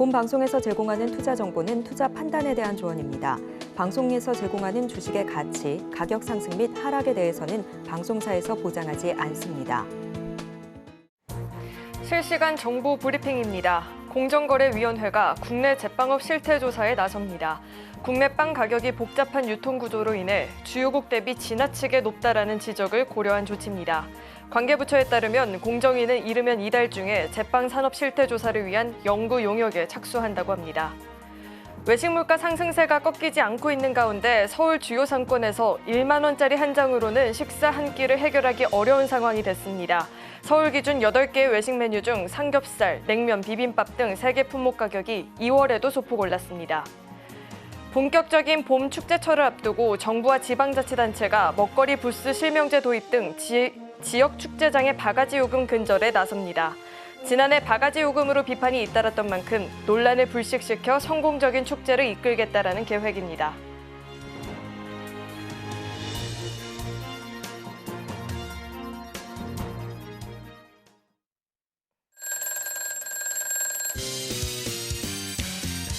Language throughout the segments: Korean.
본 방송에서 제공하는 투자 정보는 투자 판단에 대한 조언입니다. 방송에서 제공하는 주식의 가치, 가격 상승 및 하락에 대해서는 방송사에서 보장하지 않습니다. 실시간 정보 브리핑입니다. 공정거래위원회가 국내 제빵업 실태조사에 나섭니다. 국내 빵 가격이 복잡한 유통구조로 인해 주요국 대비 지나치게 높다라는 지적을 고려한 조치입니다. 관계부처에 따르면 공정위는 이르면 이달 중에 제빵 산업 실태조사를 위한 연구 용역에 착수한다고 합니다. 외식 물가 상승세가 꺾이지 않고 있는 가운데 서울 주요 상권에서 1만 원짜리 한 장으로는 식사 한 끼를 해결하기 어려운 상황이 됐습니다. 서울 기준 8개의 외식 메뉴 중 삼겹살, 냉면, 비빔밥 등 3개 품목 가격이 2월에도 소폭 올랐습니다. 본격적인 봄 축제철을 앞두고 정부와 지방자치단체가 먹거리 부스 실명제 도입 등 지역 축제장의 바가지 요금 근절에 나섭니다. 지난해 바가지 요금으로 비판이 잇따랐던 만큼 논란을 불식시켜 성공적인 축제를 이끌겠다라는 계획입니다.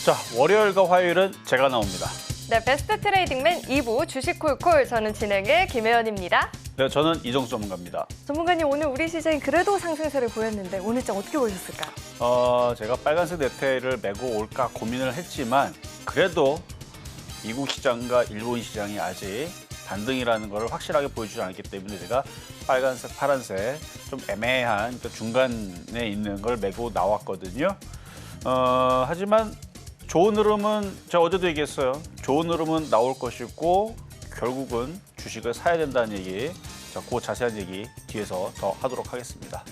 자, 월요일과 화요일은 제가 나옵니다. 네, 베스트 트레이딩맨 2부 주식 콜콜, 저는 진행의 김혜연입니다. 네, 저는 이정수 전문가입니다. 전문가님, 오늘 우리 시장이 그래도 상승세를 보였는데 오늘 장 어떻게 보셨을까요? 제가 빨간색 네트를 메고 올까 고민을 했지만 그래도 미국 시장과 일본 시장이 아직 반등이라는 걸 확실하게 보여주지 않았기 때문에 제가 빨간색, 파란색 좀 애매한 중간에 있는 걸 메고 나왔거든요. 하지만 좋은 흐름은 제가 어제도 얘기했어요. 좋은 흐름은 나올 것이고 결국은 주식을 사야 된다는 얘기, 그 자세한 얘기 뒤에서 더 하도록 하겠습니다.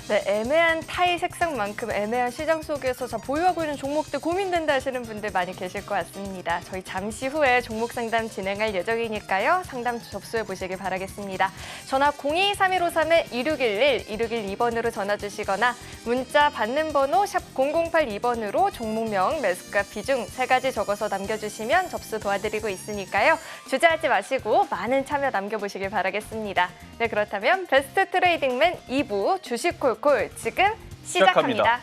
네, 애매한 타이 색상만큼 애매한 시장 속에서 보유하고 있는 종목들 고민된다 하시는 분들 많이 계실 것 같습니다. 저희 잠시 후에 종목 상담 진행할 예정이니까요. 상담 접수해 보시길 바라겠습니다. 전화 02-3153-2611, 2612번으로 전화 주시거나 문자 받는 번호 샵 0082번으로 종목명, 매수가, 비중 3가지 적어서 남겨주시면 접수 도와드리고 있으니까요. 주저하지 마시고 많은 참여 남겨보시길 바라겠습니다. 네, 그렇다면 베스트 트레이딩맨 2부 주식 콜콜 지금 시작합니다.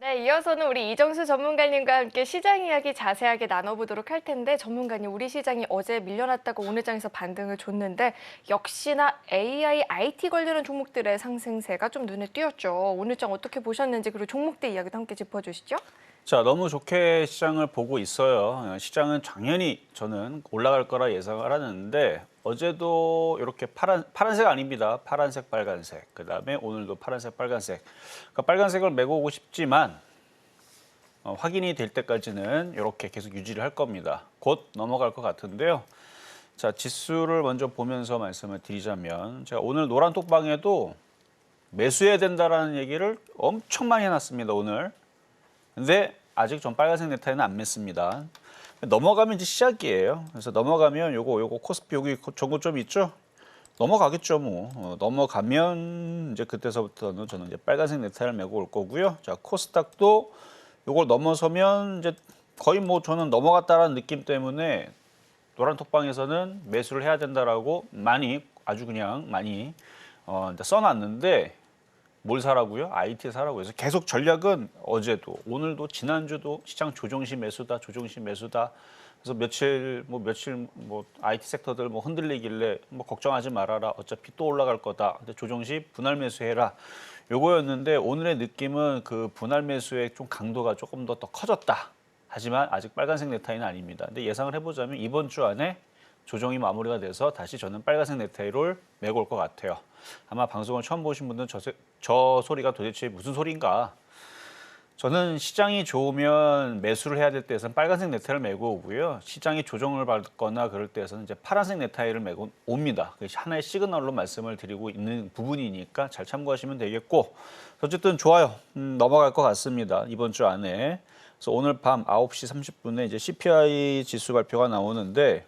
네, 이어서는 우리 이정수 전문가님과 함께 시장 이야기 자세하게 나눠보도록 할 텐데, 전문가님, 우리 시장이 어제 밀려났다가 오늘 장에서 반등을 줬는데 역시나 AI, IT 관련한 종목들의 상승세가 좀 눈에 띄었죠. 오늘 장 어떻게 보셨는지, 그리고 종목들 이야기도 함께 짚어주시죠. 자, 너무 좋게 시장을 보고 있어요. 시장은 당연히 저는 올라갈 거라 예상을 하는데 어제도 이렇게 파란색 아닙니다. 파란색, 빨간색. 그다음에 오늘도 파란색, 빨간색. 그러니까 빨간색을 메고 오고 싶지만 확인이 될 때까지는 이렇게 계속 유지를 할 겁니다. 곧 넘어갈 것 같은데요. 자, 지수를 먼저 보면서 말씀을 드리자면 제가 오늘 노란 톡방에도 매수해야 된다라는 얘기를 엄청 많이 해놨습니다, 오늘. 근데 아직 전 빨간색 넥타이는 안 맸습니다. 넘어가면 이제 시작이에요. 그래서 넘어가면 요거 코스피 여기 전고점 있죠? 넘어가겠죠, 뭐. 넘어가면 이제 그때서부터는 저는 이제 빨간색 넥타이를 메고 올 거고요. 자, 코스닥도 요걸 넘어서면 이제 거의 뭐 저는 넘어갔다라는 느낌 때문에 노란 톡방에서는 매수를 해야 된다라고 많이 아주 그냥 많이 써놨는데 뭘 사라고요? IT 사라고 해서 계속 전략은 어제도 오늘도 지난주도 시장 조정시 매수다, 조정시 매수다. 그래서 며칠 IT 섹터들 뭐 흔들리길래 뭐 걱정하지 말아라. 어차피 또 올라갈 거다. 근데 조정시 분할 매수해라. 요거였는데 오늘의 느낌은 그 분할 매수의 좀 강도가 조금 더 커졌다. 하지만 아직 빨간색 넥타이는 아닙니다. 근데 예상을 해보자면 이번 주 안에 조정이 마무리가 돼서 다시 저는 빨간색 넥타이를 메고 올 것 같아요. 아마 방송을 처음 보신 분들은 저 소리가 도대체 무슨 소리인가? 저는 시장이 좋으면 매수를 해야 될 때에서는 빨간색 넥타이를 메고 오고요. 시장이 조정을 받거나 그럴 때에서는 이제 파란색 넥타이를 메고 옵니다. 그게 하나의 시그널로 말씀을 드리고 있는 부분이니까 잘 참고하시면 되겠고, 어쨌든 좋아요. 넘어갈 것 같습니다. 이번 주 안에. 그래서 오늘 밤 9시 30분에 이제 CPI 지수 발표가 나오는데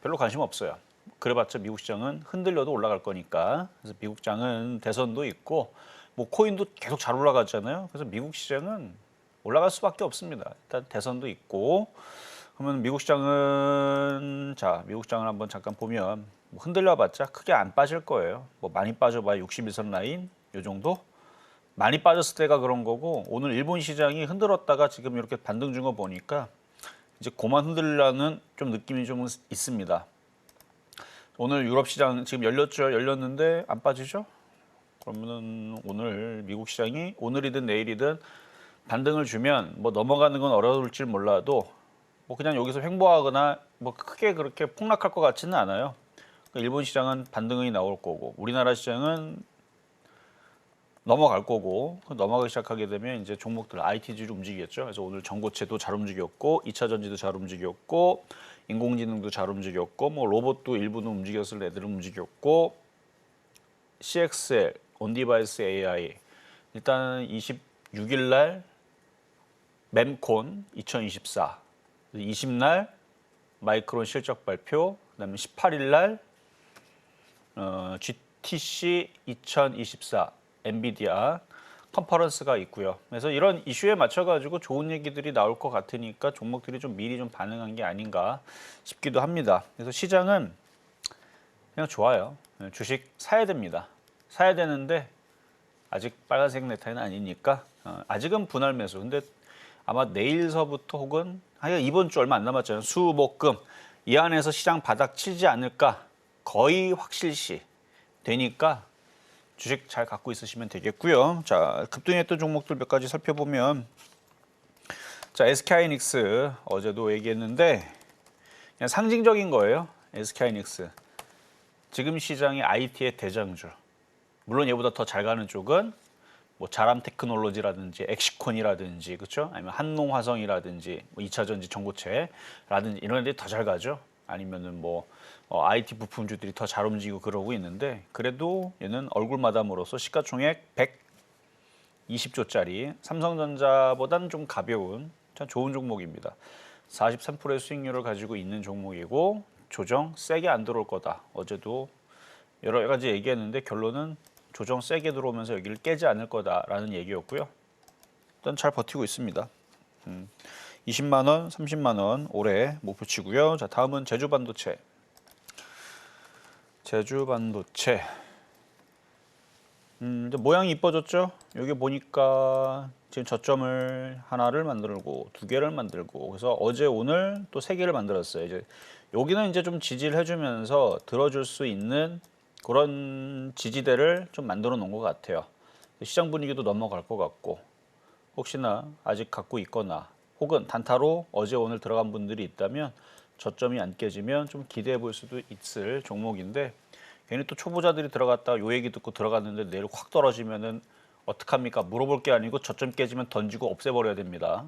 별로 관심 없어요. 그래봤자 미국 시장은 흔들려도 올라갈 거니까. 그래서 미국 시장은 대선도 있고 뭐 코인도 계속 잘 올라가잖아요. 그래서 미국 시장은 올라갈 수밖에 없습니다. 일단 대선도 있고. 그러면 미국 시장은 미국 시장을 한번 잠깐 보면 뭐 흔들려봤자 크게 안 빠질 거예요. 뭐 많이 빠져봐야 61선 라인 요 정도. 많이 빠졌을 때가 그런 거고 오늘 일본 시장이 흔들었다가 지금 이렇게 반등 준 거 보니까 이제 고만 흔들려는 좀 느낌이 좀 있습니다. 오늘 유럽 시장 지금 열렸는데 안 빠지죠? 그러면은 오늘 미국 시장이 오늘이든 내일이든 반등을 주면 뭐 넘어가는 건 어려울지 몰라도 뭐 그냥 여기서 횡보하거나 뭐 크게 그렇게 폭락할 것 같지는 않아요. 일본 시장은 반등이 나올 거고 우리나라 시장은 넘어갈 거고 넘어가기 시작하게 되면 이제 종목들 IT주로 움직이겠죠. 그래서 오늘 전고체도 잘 움직였고 2차 전지도 잘 움직였고 인공지능도 잘 움직였고 뭐 로봇도 일부는 움직였을 애들은 움직였고 CXL, 온디바이스 AI 일단 26일 날 mem콘 2024 20날 마이크론 실적 발표 그다음에 18일 날 GTC 2024 엔비디아 컨퍼런스가 있고요. 그래서 이런 이슈에 맞춰가지고 좋은 얘기들이 나올 것 같으니까 종목들이 좀 미리 좀 반응한 게 아닌가 싶기도 합니다. 그래서 시장은 그냥 좋아요. 주식 사야 됩니다. 사야 되는데 아직 빨간색 넥타이는 아니니까 아직은 분할 매수. 근데 아마 내일서부터 혹은 이번 주 얼마 안 남았잖아요. 수목금 이 안에서 시장 바닥 치지 않을까 거의 확실시 되니까 주식 잘 갖고 있으시면 되겠고요. 자, 급등했던 종목들 몇 가지 살펴보면 SK하이닉스 어제도 얘기했는데 그냥 상징적인 거예요. SK하이닉스. 지금 시장의 IT의 대장주. 물론 얘보다 더 잘 가는 쪽은 뭐 자람 테크놀로지라든지 엑시콘이라든지 그렇죠? 아니면 한농화성이라든지 뭐 2차 전지 전고체라든지 이런 애들이 더 잘 가죠. 아니면은 뭐 IT 부품주들이 더 잘 움직이고 그러고 있는데 그래도 얘는 얼굴 마담으로서 시가총액 120조짜리 삼성전자보다는 좀 가벼운 참 좋은 종목입니다. 43%의 수익률을 가지고 있는 종목이고 조정 세게 안 들어올 거다. 어제도 여러 가지 얘기했는데 결론은 조정 세게 들어오면서 여기를 깨지 않을 거다라는 얘기였고요. 일단 잘 버티고 있습니다. 20만 원, 30만 원 올해 목표치고요. 자, 다음은 제주반도체. 제주반도체. 이제 모양이 이뻐졌죠? 여기 보니까 지금 저점을 하나를 만들고 두 개를 만들고 그래서 어제 오늘 또 세 개를 만들었어요. 이제 여기는 이제 좀 지지를 해주면서 들어줄 수 있는 그런 지지대를 좀 만들어 놓은 것 같아요. 시장 분위기도 넘어갈 것 같고 혹시나 아직 갖고 있거나 혹은 단타로 어제 오늘 들어간 분들이 있다면 저점이 안 깨지면 좀 기대해 볼 수도 있을 종목인데 괜히 또 초보자들이 들어갔다가 요 얘기 듣고 들어갔는데 내일 확 떨어지면은 어떡합니까? 물어볼 게 아니고 저점 깨지면 던지고 없애버려야 됩니다.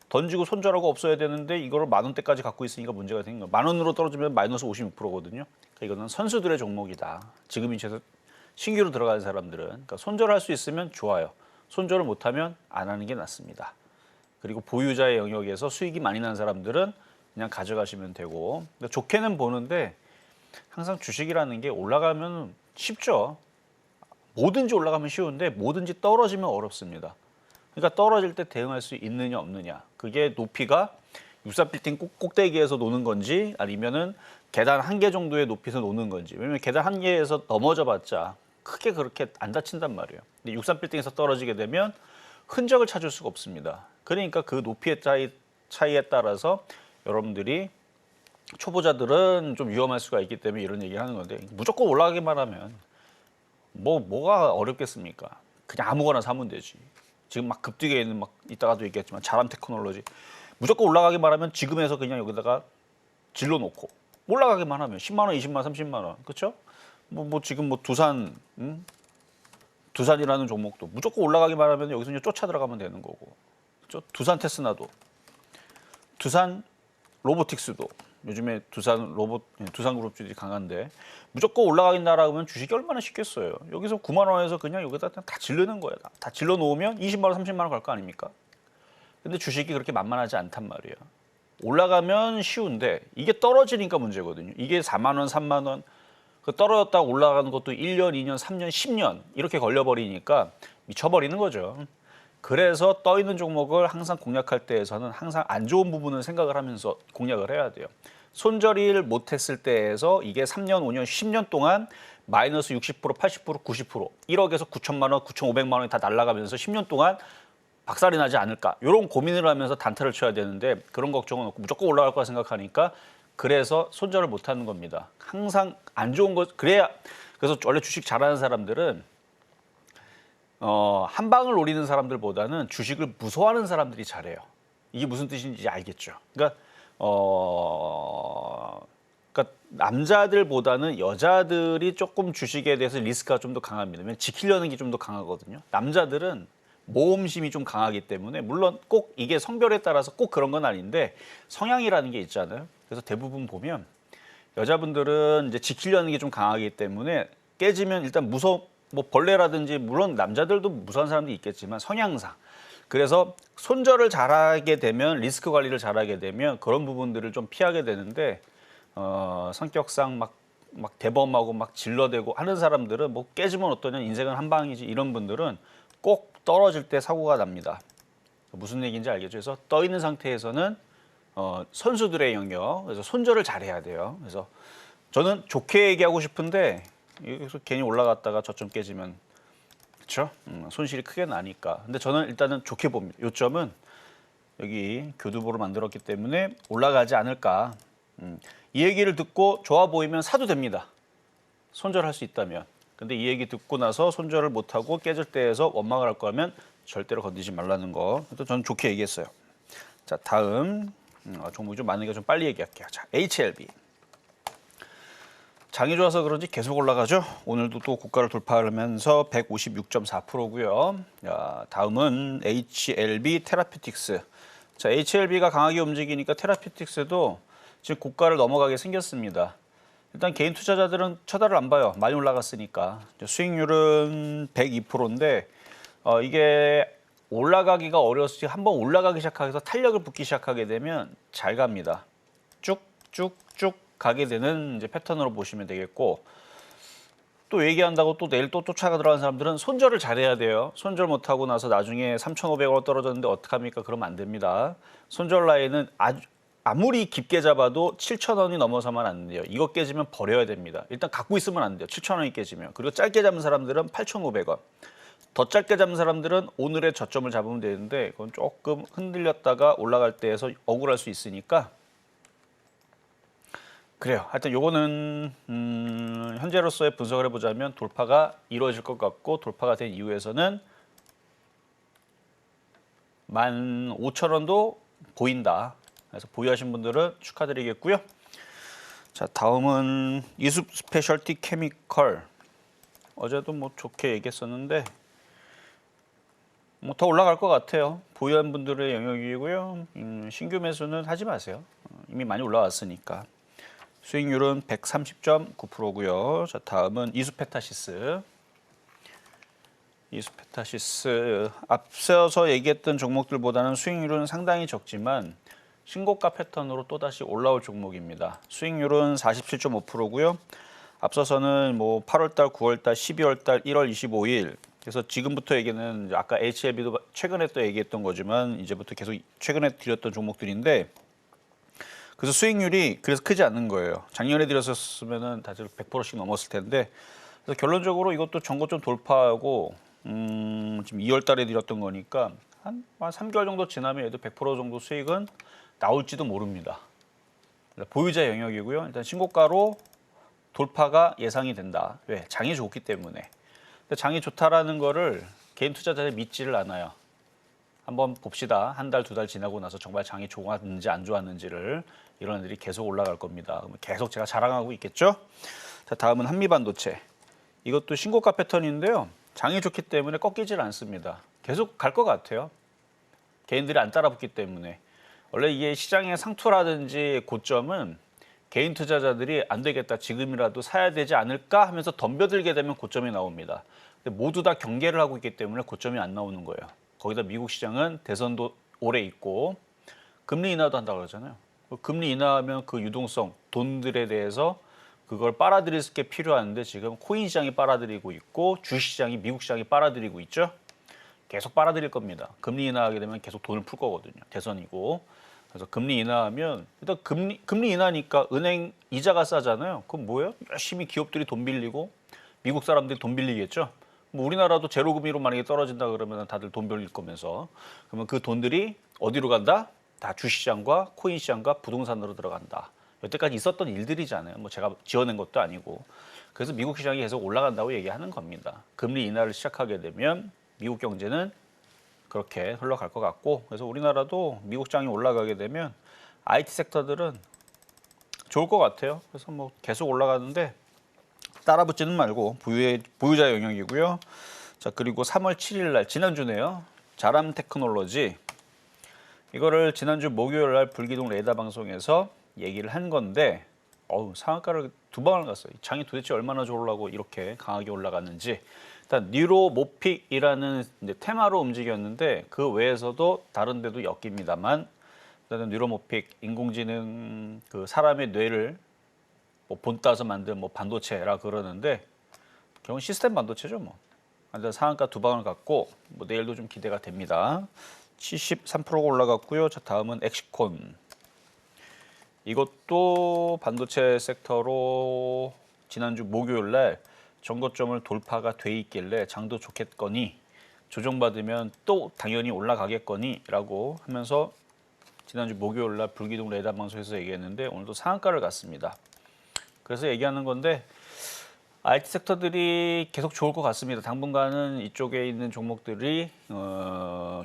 던지고 손절하고 없어야 되는데 이거를 10,000원대까지 갖고 있으니까 문제가 생긴 거예요. 10,000원으로 떨어지면 마이너스 56%거든요. 그러니까 이거는 선수들의 종목이다. 지금 이제서 신규로 들어가는 사람들은 그러니까 손절할 수 있으면 좋아요. 손절을 못하면 안 하는 게 낫습니다. 그리고 보유자의 영역에서 수익이 많이 난 사람들은 그냥 가져가시면 되고 그러니까 좋게는 보는데 항상 주식이라는 게 올라가면 쉽죠. 뭐든지 올라가면 쉬운데 뭐든지 떨어지면 어렵습니다. 그러니까 떨어질 때 대응할 수 있느냐 없느냐. 그게 높이가 64빌딩 꼭대기에서 노는 건지 아니면은 계단 한 개 정도의 높이에서 노는 건지. 왜냐면 계단 한 개에서 넘어져 봤자 크게 그렇게 안 다친단 말이에요. 근데 63빌딩에서 떨어지게 되면 흔적을 찾을 수가 없습니다. 그러니까 그 높이의 차이에 따라서 여러분들이 초보자들은 좀 위험할 수가 있기 때문에 이런 얘기를 하는 건데 무조건 올라가기만 하면 뭐가 어렵겠습니까? 그냥 아무거나 사면 되지. 지금 막 급등에 있는 막 이따가도 얘기했지만 자람 테크놀로지 무조건 올라가기만 하면 지금에서 그냥 여기다가 질러 놓고 올라가기만 하면 10만 원, 20만 원, 30만 원. 그렇죠? 뭐 지금 뭐 두산이라는 종목도 무조건 올라가기만 하면 여기서 이제 쫓아 들어가면 되는 거고. 그렇죠? 두산 테스나도 두산 로보틱스도 요즘에 두산그룹주들이 강한데 무조건 올라가긴다라고 하면 주식이 얼마나 쉽겠어요. 여기서 9만 원에서 그냥 여기다 다 질르는 거예요. 다 질러 놓으면 20만 원, 30만 원 갈 거 아닙니까? 근데 주식이 그렇게 만만하지 않단 말이에요. 올라가면 쉬운데 이게 떨어지니까 문제거든요. 이게 4만 원, 3만 원 그 떨어졌다가 올라가는 것도 1년, 2년, 3년, 10년 이렇게 걸려버리니까 미쳐버리는 거죠. 그래서 떠 있는 종목을 항상 공략할 때에서는 항상 안 좋은 부분을 생각을 하면서 공략을 해야 돼요. 손절을 못했을 때에서 이게 3년, 5년, 10년 동안 마이너스 60%, 80%, 90%, 1억에서 9천만 원, 9,500만 원이 다 날아가면서 10년 동안 박살이 나지 않을까 이런 고민을 하면서 단타를 쳐야 되는데 그런 걱정은 없고 무조건 올라갈 거라 생각하니까 그래서 손절을 못하는 겁니다. 항상 안 좋은 것 그래야 그래서 원래 주식 잘하는 사람들은 한 방을 노리는 사람들보다는 주식을 무서워하는 사람들이 잘해요. 이게 무슨 뜻인지 알겠죠? 그러니까 남자들보다는 여자들이 조금 주식에 대해서 리스크가 좀 더 강합니다. 왜냐면 지키려는 게 좀 더 강하거든요. 남자들은 모험심이 좀 강하기 때문에 물론 꼭 이게 성별에 따라서 꼭 그런 건 아닌데 성향이라는 게 있잖아요. 그래서 대부분 보면 여자분들은 이제 지키려는 게 좀 강하기 때문에 깨지면 일단 뭐 벌레라든지 물론 남자들도 무서운 사람들이 있겠지만 성향상 그래서 손절을 잘하게 되면 리스크 관리를 잘하게 되면 그런 부분들을 좀 피하게 되는데 성격상 막 대범하고 막 질러대고 하는 사람들은 뭐 깨지면 어떠냐 인생은 한 방이지 이런 분들은 꼭 떨어질 때 사고가 납니다. 무슨 얘기인지 알겠죠? 그래서 떠 있는 상태에서는 선수들의 영역 그래서 손절을 잘해야 돼요. 그래서 저는 좋게 얘기하고 싶은데 여기서 괜히 올라갔다가 저점 깨지면 그렇죠? 손실이 크게 나니까. 근데 저는 일단은 좋게 봅니다. 요점은 여기 교두보를 만들었기 때문에 올라가지 않을까. 이 얘기를 듣고 좋아 보이면 사도 됩니다. 손절할 수 있다면. 근데 이 얘기 듣고 나서 손절을 못하고 깨질 때에서 원망을 할 거면 절대로 건드리지 말라는 거. 또 저는 좋게 얘기했어요. 자, 다음 종목이 좀 많으니까 좀 빨리 얘기할게요. 자, HLB. 장이 좋아서 그런지 계속 올라가죠. 오늘도 또 고가를 돌파하면서 156.4%고요. 자, 다음은 HLB 테라피틱스. 자, HLB가 강하게 움직이니까 테라피틱스도 지금 고가를 넘어가게 생겼습니다. 일단 개인 투자자들은 쳐다를 안 봐요. 많이 올라갔으니까. 수익률은 102%인데 이게 올라가기가 어려웠지 한번 올라가기 시작해서 탄력을 붙기 시작하게 되면 잘 갑니다. 쭉쭉쭉 가게 되는 이제 패턴으로 보시면 되겠고 또 얘기한다고 또 내일 또 쫓아가 들어가는 사람들은 손절을 잘해야 돼요. 손절 못하고 나서 나중에 3,500원 떨어졌는데 어떡합니까? 그러면 안 됩니다. 손절 라인은 아무리 깊게 잡아도 7,000원이 넘어서면 안 돼요. 이거 깨지면 버려야 됩니다. 일단 갖고 있으면 안 돼요. 7,000원이 깨지면. 그리고 짧게 잡은 사람들은 8,500원. 더 짧게 잡은 사람들은 오늘의 저점을 잡으면 되는데 그건 조금 흔들렸다가 올라갈 때에서 억울할 수 있으니까 그래요. 하여튼 요거는 현재로서의 분석을 해보자면 돌파가 이루어질 것 같고 돌파가 된 이후에서는 15,000원도 보인다. 그래서 보유하신 분들은 축하드리겠고요. 자, 다음은 이숲 스페셜티 케미컬. 어제도 뭐 좋게 얘기했었는데 뭐 더 올라갈 것 같아요. 보유한 분들의 영역이고요. 신규 매수는 하지 마세요. 이미 많이 올라왔으니까. 수익률은 130.9%고요. 자, 다음은 이수페타시스. 이수페타시스 앞서서 얘기했던 종목들보다는 수익률은 상당히 적지만 신고가 패턴으로 또다시 올라올 종목입니다. 수익률은 47.5%고요. 앞서서는 뭐 8월달, 9월달, 12월달, 1월 25일 그래서 지금부터 얘기는 아까 HLB도 최근에 또 얘기했던 거지만 이제부터 계속 최근에 드렸던 종목들인데 그래서 수익률이 그래서 크지 않는 거예요. 작년에 드렸었으면은 다들 100%씩 넘었을 텐데 그래서 결론적으로 이것도 전고점 돌파하고 지금 2월 달에 드렸던 거니까 한 3개월 정도 지나면 얘도 100% 정도 수익은 나올지도 모릅니다. 보유자 영역이고요. 일단 신고가로 돌파가 예상이 된다. 왜? 장이 좋기 때문에. 근데 장이 좋다라는 거를 개인 투자자들 믿지를 않아요. 한번 봅시다. 한 달, 2달 지나고 나서 정말 장이 좋았는지 안 좋았는지를 이런 애들이 계속 올라갈 겁니다. 그러면 계속 제가 자랑하고 있겠죠? 자, 다음은 한미반도체. 이것도 신고가 패턴인데요. 장이 좋기 때문에 꺾이질 않습니다. 계속 갈 것 같아요. 개인들이 안 따라붙기 때문에. 원래 이게 시장의 상투라든지 고점은 개인 투자자들이 안 되겠다, 지금이라도 사야 되지 않을까 하면서 덤벼들게 되면 고점이 나옵니다. 근데 모두 다 경계를 하고 있기 때문에 고점이 안 나오는 거예요. 거기다 미국 시장은 대선도 오래 있고 금리 인하도 한다고 그러잖아요. 금리 인하하면 그 유동성, 돈들에 대해서 그걸 빨아들일 게 필요한데 지금 코인 시장이 빨아들이고 있고 주식 시장이 미국 시장이 빨아들이고 있죠. 계속 빨아들일 겁니다. 금리 인하하게 되면 계속 돈을 풀 거거든요. 대선이고. 그래서 금리 인하하면 일단 금리 인하니까 은행 이자가 싸잖아요. 그럼 뭐예요? 열심히 기업들이 돈 빌리고 미국 사람들이 돈 빌리겠죠. 뭐 우리나라도 제로금리로 만약에 떨어진다 그러면 다들 돈 빌릴 거면서 그러면 그 돈들이 어디로 간다? 다 주식시장과 코인 시장과 부동산으로 들어간다. 여태까지 있었던 일들이잖아요. 뭐 제가 지어낸 것도 아니고. 그래서 미국 시장이 계속 올라간다고 얘기하는 겁니다. 금리 인하를 시작하게 되면 미국 경제는 그렇게 흘러갈 것 같고, 그래서 우리나라도 미국 시장이 올라가게 되면 IT 섹터들은 좋을 것 같아요. 그래서 뭐 계속 올라가는데 따라붙지는 말고 보유자 영역이고요. 자, 그리고 3월 7일 날 지난주네요. 자람 테크놀로지 이거를 지난주 목요일 날 불기둥 레이더 방송에서 얘기를 한 건데 상한가를 2방을 갔어요. 장이 도대체 얼마나 좋으려고 이렇게 강하게 올라갔는지. 일단 뉴로모픽이라는 이제 테마로 움직였는데 그 외에서도 다른 데도 엮입니다만 일단은 뉴로모픽 인공지능 그 사람의 뇌를 뭐 본따서 만든 뭐 반도체라 그러는데 결국 시스템 반도체죠 뭐. 일단 상한가 2방을 갔고 뭐 내일도 좀 기대가 됩니다. 73%가 올라갔고요. 자, 다음은 엑시콘. 이것도 반도체 섹터로 지난주 목요일 날 전고점을 돌파가 돼 있길래 장도 좋겠거니 조정받으면 또 당연히 올라가겠거니라고 하면서 지난주 목요일 날 불기둥 레이더 방송에서 얘기했는데 오늘도 상한가를 갔습니다. 그래서 얘기하는 건데 IT 섹터들이 계속 좋을 것 같습니다. 당분간은 이쪽에 있는 종목들이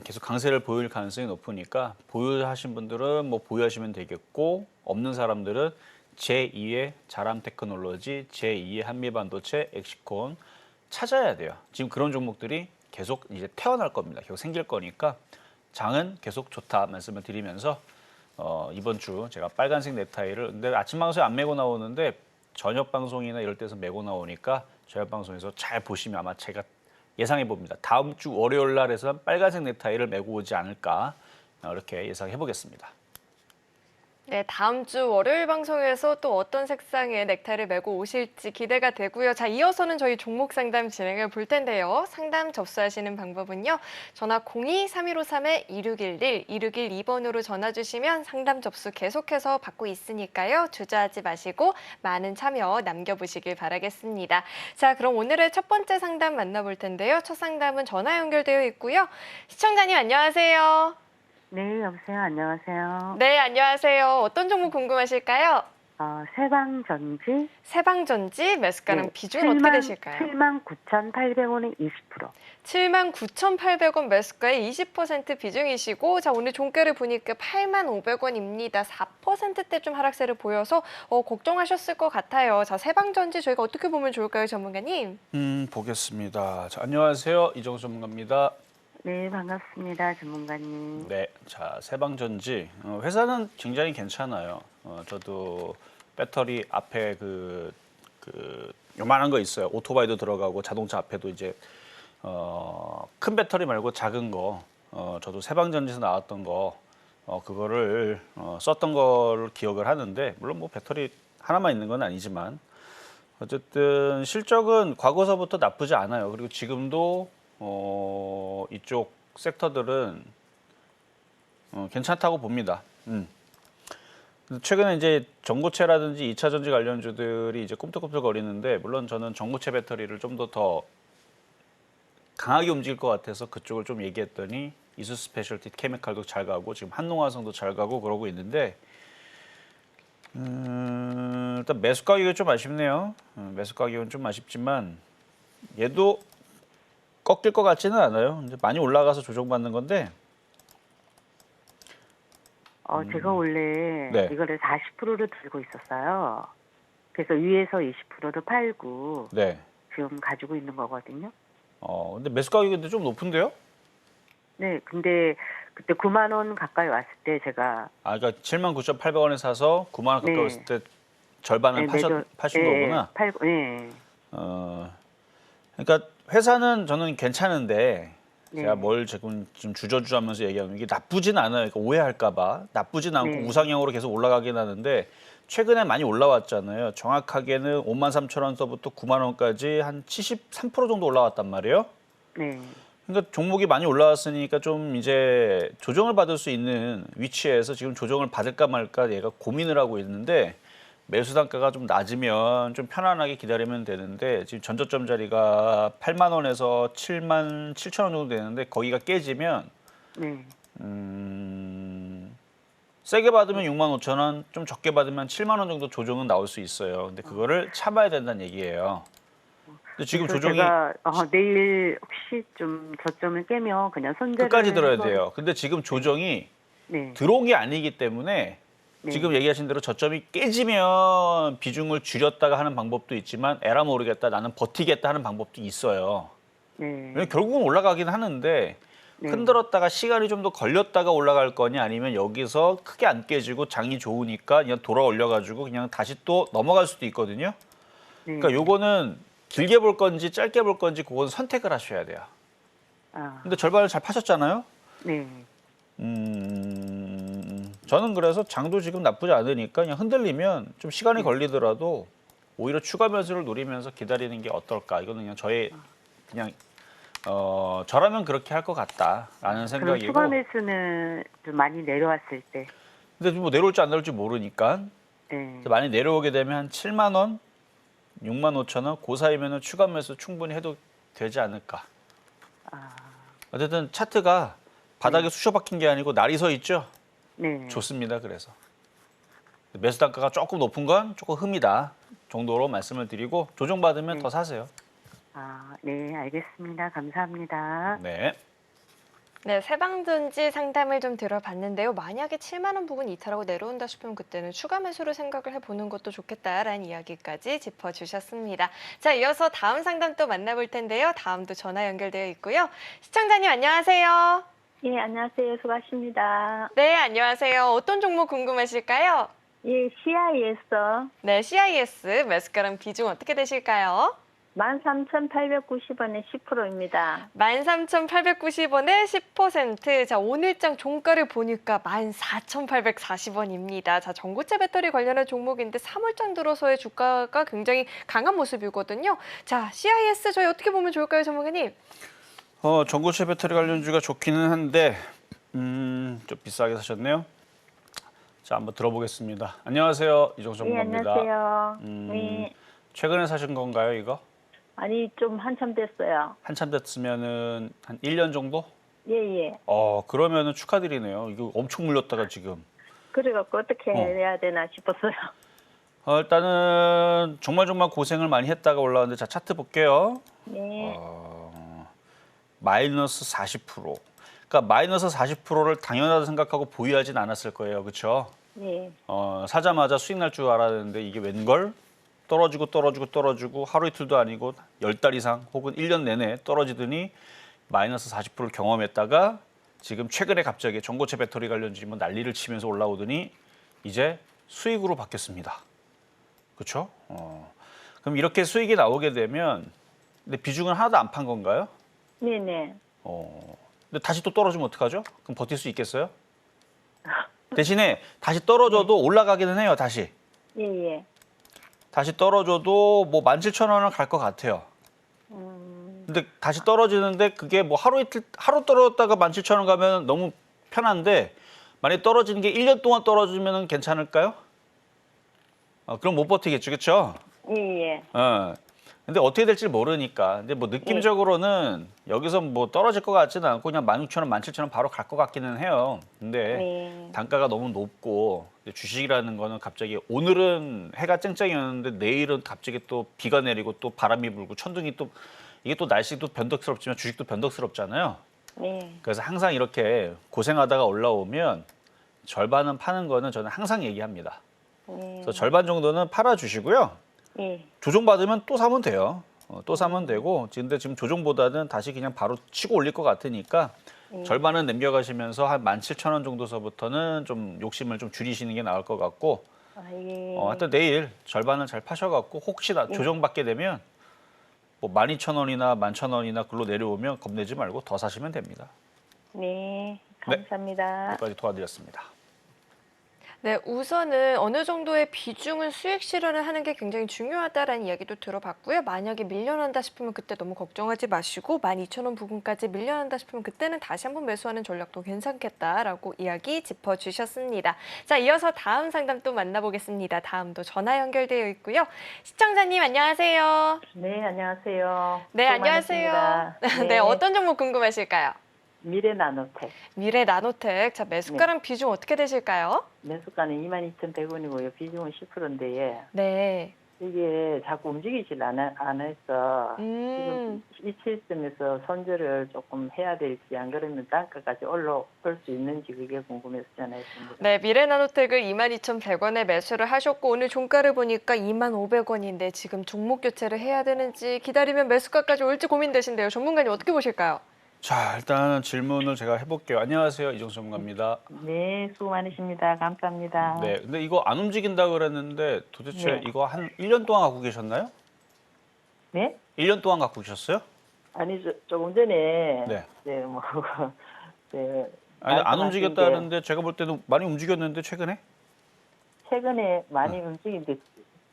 계속 강세를 보일 가능성이 높으니까 보유하신 분들은 뭐 보유하시면 되겠고 없는 사람들은 제2의 자람 테크놀로지, 제2의 한미반도체, 엑시콘 찾아야 돼요. 지금 그런 종목들이 계속 이제 태어날 겁니다. 계속 생길 거니까 장은 계속 좋다 말씀을 드리면서 이번 주 제가 빨간색 넥타이를 근데 아침 방송에 안 메고 나오는데 저녁 방송이나 이럴 때서 메고 나오니까 저녁 방송에서 잘 보시면 아마 제가 예상해 봅니다. 다음 주 월요일 날에서 빨간색 넥타이를 메고 오지 않을까 이렇게 예상해 보겠습니다. 네, 다음 주 월요일 방송에서 또 어떤 색상의 넥타이를 메고 오실지 기대가 되고요. 자, 이어서는 저희 종목 상담 진행해 볼 텐데요. 상담 접수하시는 방법은요. 전화 02-3153-2611, 2612번으로 전화 주시면 상담 접수 계속해서 받고 있으니까요. 주저하지 마시고 많은 참여 남겨보시길 바라겠습니다. 자, 그럼 오늘의 첫 번째 상담 만나볼 텐데요. 첫 상담은 전화 연결되어 있고요. 시청자님 안녕하세요. 네, 여보세요. 안녕하세요. 네, 안녕하세요. 어떤 종목 궁금하실까요? 세방전지. 세방전지 매수가랑 네, 비중은 어떻게 되실까요? 79,800원에 20%. 79,800원 매수가에 20% 비중이시고 자 오늘 종가를 보니까 85,500원입니다. 4%대 좀 하락세를 보여서 걱정하셨을 것 같아요. 자 세방전지 저희가 어떻게 보면 좋을까요, 전문가님? 보겠습니다. 자, 안녕하세요. 이정수 전문가입니다. 네, 반갑습니다. 전문가님. 네, 자 세방전지 회사는 굉장히 괜찮아요. 저도 배터리 앞에 그 요만한 거 있어요. 오토바이도 들어가고 자동차 앞에도 이제 큰 배터리 말고 작은 거 저도 세방전지에서 나왔던 거 그거를 썼던 걸 기억을 하는데 물론 뭐 배터리 하나만 있는 건 아니지만 어쨌든 실적은 과거서부터 나쁘지 않아요. 그리고 지금도 이쪽 섹터들은 괜찮다고 봅니다. 최근에 이제 전고체라든지 2차 전지 관련주들이 이제 꿈틀꿈틀 거리는데 물론 저는 전고체 배터리를 좀 더 강하게 움직일 것 같아서 그쪽을 좀 얘기했더니 이수 스페셜티 케미칼도 잘 가고 지금 한농화성도 잘 가고 그러고 있는데 일단 매수 가격이 좀 아쉽네요. 매수 가격은 좀 아쉽지만 얘도 꺾일 것 같지는 않아요. 이제 많이 올라가서 조정받는 건데 제가 원래 네. 이거를 40%를 들고 있었어요. 그래서 위에서 20%를 팔고 네. 지금 가지고 있는 거거든요. 근데 매수 가격이 근데 좀 높은데요? 네, 근데 그때 9만 원 가까이 왔을 때 제가 그러니까 79,800원에 사서 9만 원 가까이 네. 했을 때 절반을 파신 거구나. 팔고, 네. 그러니까 회사는 저는 괜찮은데 네. 제가 뭘 지금 좀 주저주저하면서 얘기하는 게 나쁘진 않아요. 그러니까 오해할까봐 나쁘진 않고 네. 우상향으로 계속 올라가긴 하는데 최근에 많이 올라왔잖아요. 정확하게는 53,000원서부터 9만 원까지 한 73% 정도 올라왔단 말이에요. 네. 그러니까 종목이 많이 올라왔으니까 좀 이제 조정을 받을 수 있는 위치에서 지금 조정을 받을까 말까 얘가 고민을 하고 있는데 매수 단가가 좀 낮으면 좀 편안하게 기다리면 되는데 지금 전저점 자리가 8만 원에서 7만 7천 원 정도 되는데 거기가 깨지면 네. 세게 받으면 6만 5천 원, 좀 적게 받으면 7만 원 정도 조정은 나올 수 있어요. 근데 그거를 참아야 된다는 얘기예요. 근데 지금 그래서 조정이 제가 내일 혹시 좀 저점을 깨면 그냥 손절을 끝까지 들어야 해서- 돼요. 근데 지금 조정이 네. 들어온 게 아니기 때문에 네. 지금 얘기하신 대로 저점이 깨지면 비중을 줄였다가 하는 방법도 있지만 에라 모르겠다 나는 버티겠다 하는 방법도 있어요. 네. 왜냐면 결국은 올라가긴 하는데 네. 흔들었다가 시간이 좀 더 걸렸다가 올라갈 거냐 아니면 여기서 크게 안 깨지고 장이 좋으니까 그냥 돌아 올려가지고 그냥 다시 또 넘어갈 수도 있거든요. 네. 그러니까 요거는 길게 볼 건지 짧게 볼 건지 그건 선택을 하셔야 돼요. 근데 절반을 잘 파셨잖아요. 네. 저는 그래서 장도 지금 나쁘지 않으니까 그냥 흔들리면 좀 시간이 걸리더라도 오히려 추가 매수를 노리면서 기다리는 게 어떨까. 이거는 그냥 저의 그냥 저라면 그렇게 할 것 같다라는 그럼 생각이고. 추가 매수는 좀 많이 내려왔을 때. 근데 뭐 내려올지 안 내려올지 모르니까 네. 많이 내려오게 되면 한 7만 원, 6만 5천 원, 그 사이면은 추가 매수 충분히 해도 되지 않을까. 어쨌든 차트가 바닥에 쑤셔 박힌 게 아니고 날이 서 있죠. 네. 좋습니다. 그래서 매수 단가가 조금 높은 건 조금 흠이다 정도로 말씀을 드리고 조정받으면 네. 더 사세요. 네, 알겠습니다. 감사합니다. 네. 네, 세방전지 상담을 좀 들어봤는데요. 만약에 7만 원 부분 이탈하고 내려온다 싶으면 그때는 추가 매수를 생각을 해보는 것도 좋겠다라는 이야기까지 짚어주셨습니다. 자, 이어서 다음 상담 또 만나볼 텐데요. 다음도 전화 연결되어 있고요. 시청자님 안녕하세요. 예, 안녕하세요. 수고하십니다. 네, 안녕하세요. 어떤 종목 궁금하실까요? 예, CIS 네, CIS 매수가랑 비중 어떻게 되실까요? 13,890원에 10%입니다. 13,890원에 10%. 자, 오늘장 종가를 보니까 14,840원입니다. 자, 전고체 배터리 관련한 종목인데 3월장 들어서의 주가가 굉장히 강한 모습이거든요. 자, CIS 저희 어떻게 보면 좋을까요, 전문가님? 전고체 배터리 관련주가 좋기는 한데 좀 비싸게 사셨네요. 자, 한번 들어보겠습니다. 안녕하세요. 이종석 예, 전문가입니다. 안녕하세요. 네. 최근에 사신 건가요, 이거? 아니, 좀 한참 됐어요. 한참 됐으면은 한 1년 정도? 예, 예. 그러면은 축하드리네요. 이거 엄청 물렸다가 지금. 그래갖고 어떻게 해야 되나 싶었어요. 일단은 정말 고생을 많이 했다가 올라왔는데 자, 차트 볼게요. 네. 마이너스 40%. 그러니까 마이너스 40%를 당연하다 생각하고 보유하진 않았을 거예요. 그렇죠? 네. 사자마자 수익 날 줄 알았는데 이게 웬걸? 떨어지고 하루 이틀도 아니고 10달 이상 혹은 1년 내내 떨어지더니 마이너스 40%를 경험했다가 지금 최근에 갑자기 전고체 배터리 관련주이 뭐 난리를 치면서 올라오더니 이제 수익으로 바뀌었습니다. 그렇죠? 그럼 이렇게 수익이 나오게 되면 근데 비중은 하나도 안 판 건가요? 네네. 근데 다시 또 떨어지면 어떡하죠? 그럼 버틸 수 있겠어요? 대신에 다시 떨어져도 올라가기는 해요. 다시. 예, 예. 다시 떨어져도 뭐 17,000원을 갈 것 같아요. 근데 다시 떨어지는데 그게 뭐 하루 이틀 하루 떨어졌다가 17,000원 가면 너무 편한데 만약에 떨어지는 게 1년 동안 떨어지면 괜찮을까요? 그럼 못 버티겠죠, 그렇죠? 예. 근데 어떻게 될지 모르니까. 근데 뭐 느낌적으로는 여기서 뭐 떨어질 것 같지는 않고 그냥 16,000원, 17,000원 바로 갈 것 같기는 해요. 근데 네. 단가가 너무 높고 주식이라는 거는 갑자기 오늘은 해가 쨍쨍이었는데 내일은 갑자기 또 비가 내리고 또 바람이 불고 천둥이 또 이게 또 날씨도 변덕스럽지만 주식도 변덕스럽잖아요. 네. 그래서 항상 이렇게 고생하다가 올라오면 절반은 파는 거는 저는 항상 얘기합니다. 그래서 절반 정도는 팔아주시고요. 예. 조정받으면 또 사면 돼요. 또 사면 되고 근데 지금 조정보다는 다시 그냥 바로 치고 올릴 것 같으니까 절반은 남겨가시면서 한 17,000원 정도서부터는 좀 욕심을 좀 줄이시는 게 나을 것 같고 예. 하여튼 내일 절반은 잘 파셔갖고 혹시나 조정받게 되면 뭐 12,000원이나 11,000원이나 글로 내려오면 겁내지 말고 더 사시면 됩니다. 네. 감사합니다. 여기까지 도와드렸습니다. 네, 우선은 어느 정도의 비중은 수익 실현을 하는 게 굉장히 중요하다라는 이야기도 들어봤고요. 만약에 밀려난다 싶으면 그때 너무 걱정하지 마시고 12,000원 부근까지 밀려난다 싶으면 그때는 다시 한번 매수하는 전략도 괜찮겠다라고 이야기 짚어주셨습니다. 자, 이어서 다음 상담 또 만나보겠습니다. 다음도 전화 연결되어 있고요. 시청자님 안녕하세요. 네, 안녕하세요. 네, 수고 안녕하세요. 많으십니다. 네, 어떤 종목 궁금하실까요? 미래나노텍. 미래 나노텍. 자, 매수가랑 비중 어떻게 되실까요? 매수가는 22,100원이고요. 비중은 10%인데 네. 이게 자꾸 움직이질 않아서 지금 이 시점에서 손절을 조금 해야 될지 안 그러면 단가까지 올라올 수 있는지 그게 궁금해서 전화했습니다. 네, 미래나노텍을 22,100원에 매수를 하셨고 오늘 종가를 보니까 25,500원인데 지금 종목 교체를 해야 되는지 기다리면 매수가까지 올지 고민되신데요. 전문가님 어떻게 보실까요? 자, 일단 질문을 제가 해볼게요. 안녕하세요, 이종수 전문가입니다. 네, 수고 많으십니다. 감사합니다. 네, 근데 이거 안 움직인다 그랬는데 도대체 네. 이거 한 1년 동안 갖고 계셨나요? 네? 1년 동안 갖고 계셨어요? 아니 조금 전에 네. 네, 뭐 네, 아니, 안 말씀하신 움직였다는데 제가 볼 때는 많이 움직였는데 최근에? 최근에 많이 움직이는데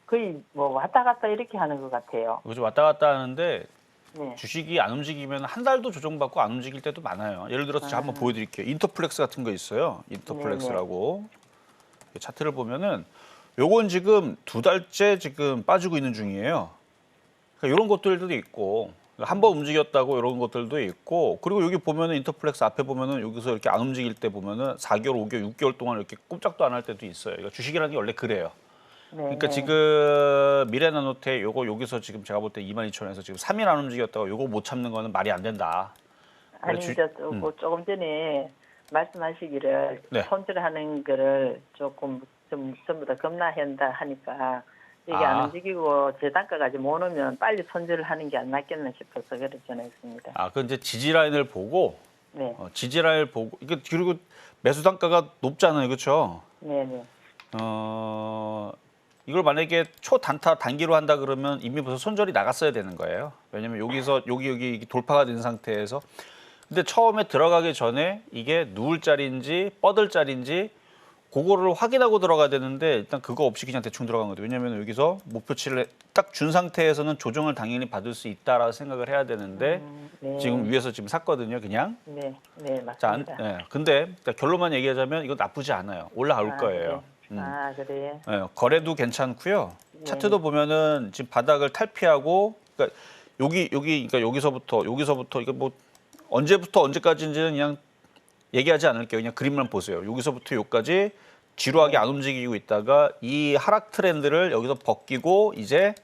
거의 뭐 왔다 갔다 이렇게 하는 것 같아요. 그죠, 왔다 갔다 하는데 네. 주식이 안 움직이면 한 달도 조정받고 안 움직일 때도 많아요. 예를 들어서 제가 한번 보여드릴게요. 인터플렉스 같은 거 있어요. 인터플렉스라고. 차트를 보면은 요건 지금 2달째 지금 빠지고 있는 중이에요. 그러니까 이런 것들도 있고 한 번 움직였다고 이런 것들도 있고 그리고 여기 보면은 인터플렉스 앞에 보면은 여기서 이렇게 안 움직일 때 보면은 4개월, 5개월, 6개월 동안 이렇게 꼼짝도 안 할 때도 있어요. 그러니까 주식이라는 게 원래 그래요. 네, 그러니까 네. 지금 미래나노텍 요거 여기서 지금 제가 볼 때 22,000원에서 지금 3일 안 움직였다고 요거 못 참는 거는 말이 안 된다. 아니 주- 이제 조금 전에 말씀하시기를 네. 손질하는 거를 조금 좀 전부 다 겁나한다 하니까 이게 아. 안 움직이고 제 단가까지 못 오면 빨리 손질을 하는 게 안 낫겠나 싶어서 그래 전화했습니다. 그 이제 지지 라인을 보고 네, 지지 라인을 보고 이게 그리고 매수 단가가 높잖아요, 그렇죠? 네, 네, 이걸 만약에 초단타 단기로 한다 그러면 이미 벌써 손절이 나갔어야 되는 거예요. 왜냐면 여기서 여기 돌파가 된 상태에서 근데 처음에 들어가기 전에 이게 누울 자리인지 뻗을 자리인지 그거를 확인하고 들어가야 되는데 일단 그거 없이 그냥 대충 들어간 거죠. 왜냐면 여기서 목표치를 딱 준 상태에서는 조정을 당연히 받을 수 있다라고 생각을 해야 되는데 네, 지금 위에서 지금 샀거든요, 그냥. 네, 네, 자, 맞습니다. 근데 그러니까 결론만 얘기하자면 이거 나쁘지 않아요. 올라올 거예요. 그래. 아, 그래. 거래도 괜찮고요. 네. 차트도 보면은 지금 바닥을 탈피하고, 그러니까 그러니까 여기서부터 이거 뭐 언제부터 언제까지인지는 그냥 얘기하지 않을게요. 그냥 그림만 보세요. 여기서부터 여기까지 지루하게 안 움직이고 있다가 이 하락 트렌드를 여기서 벗기고 이제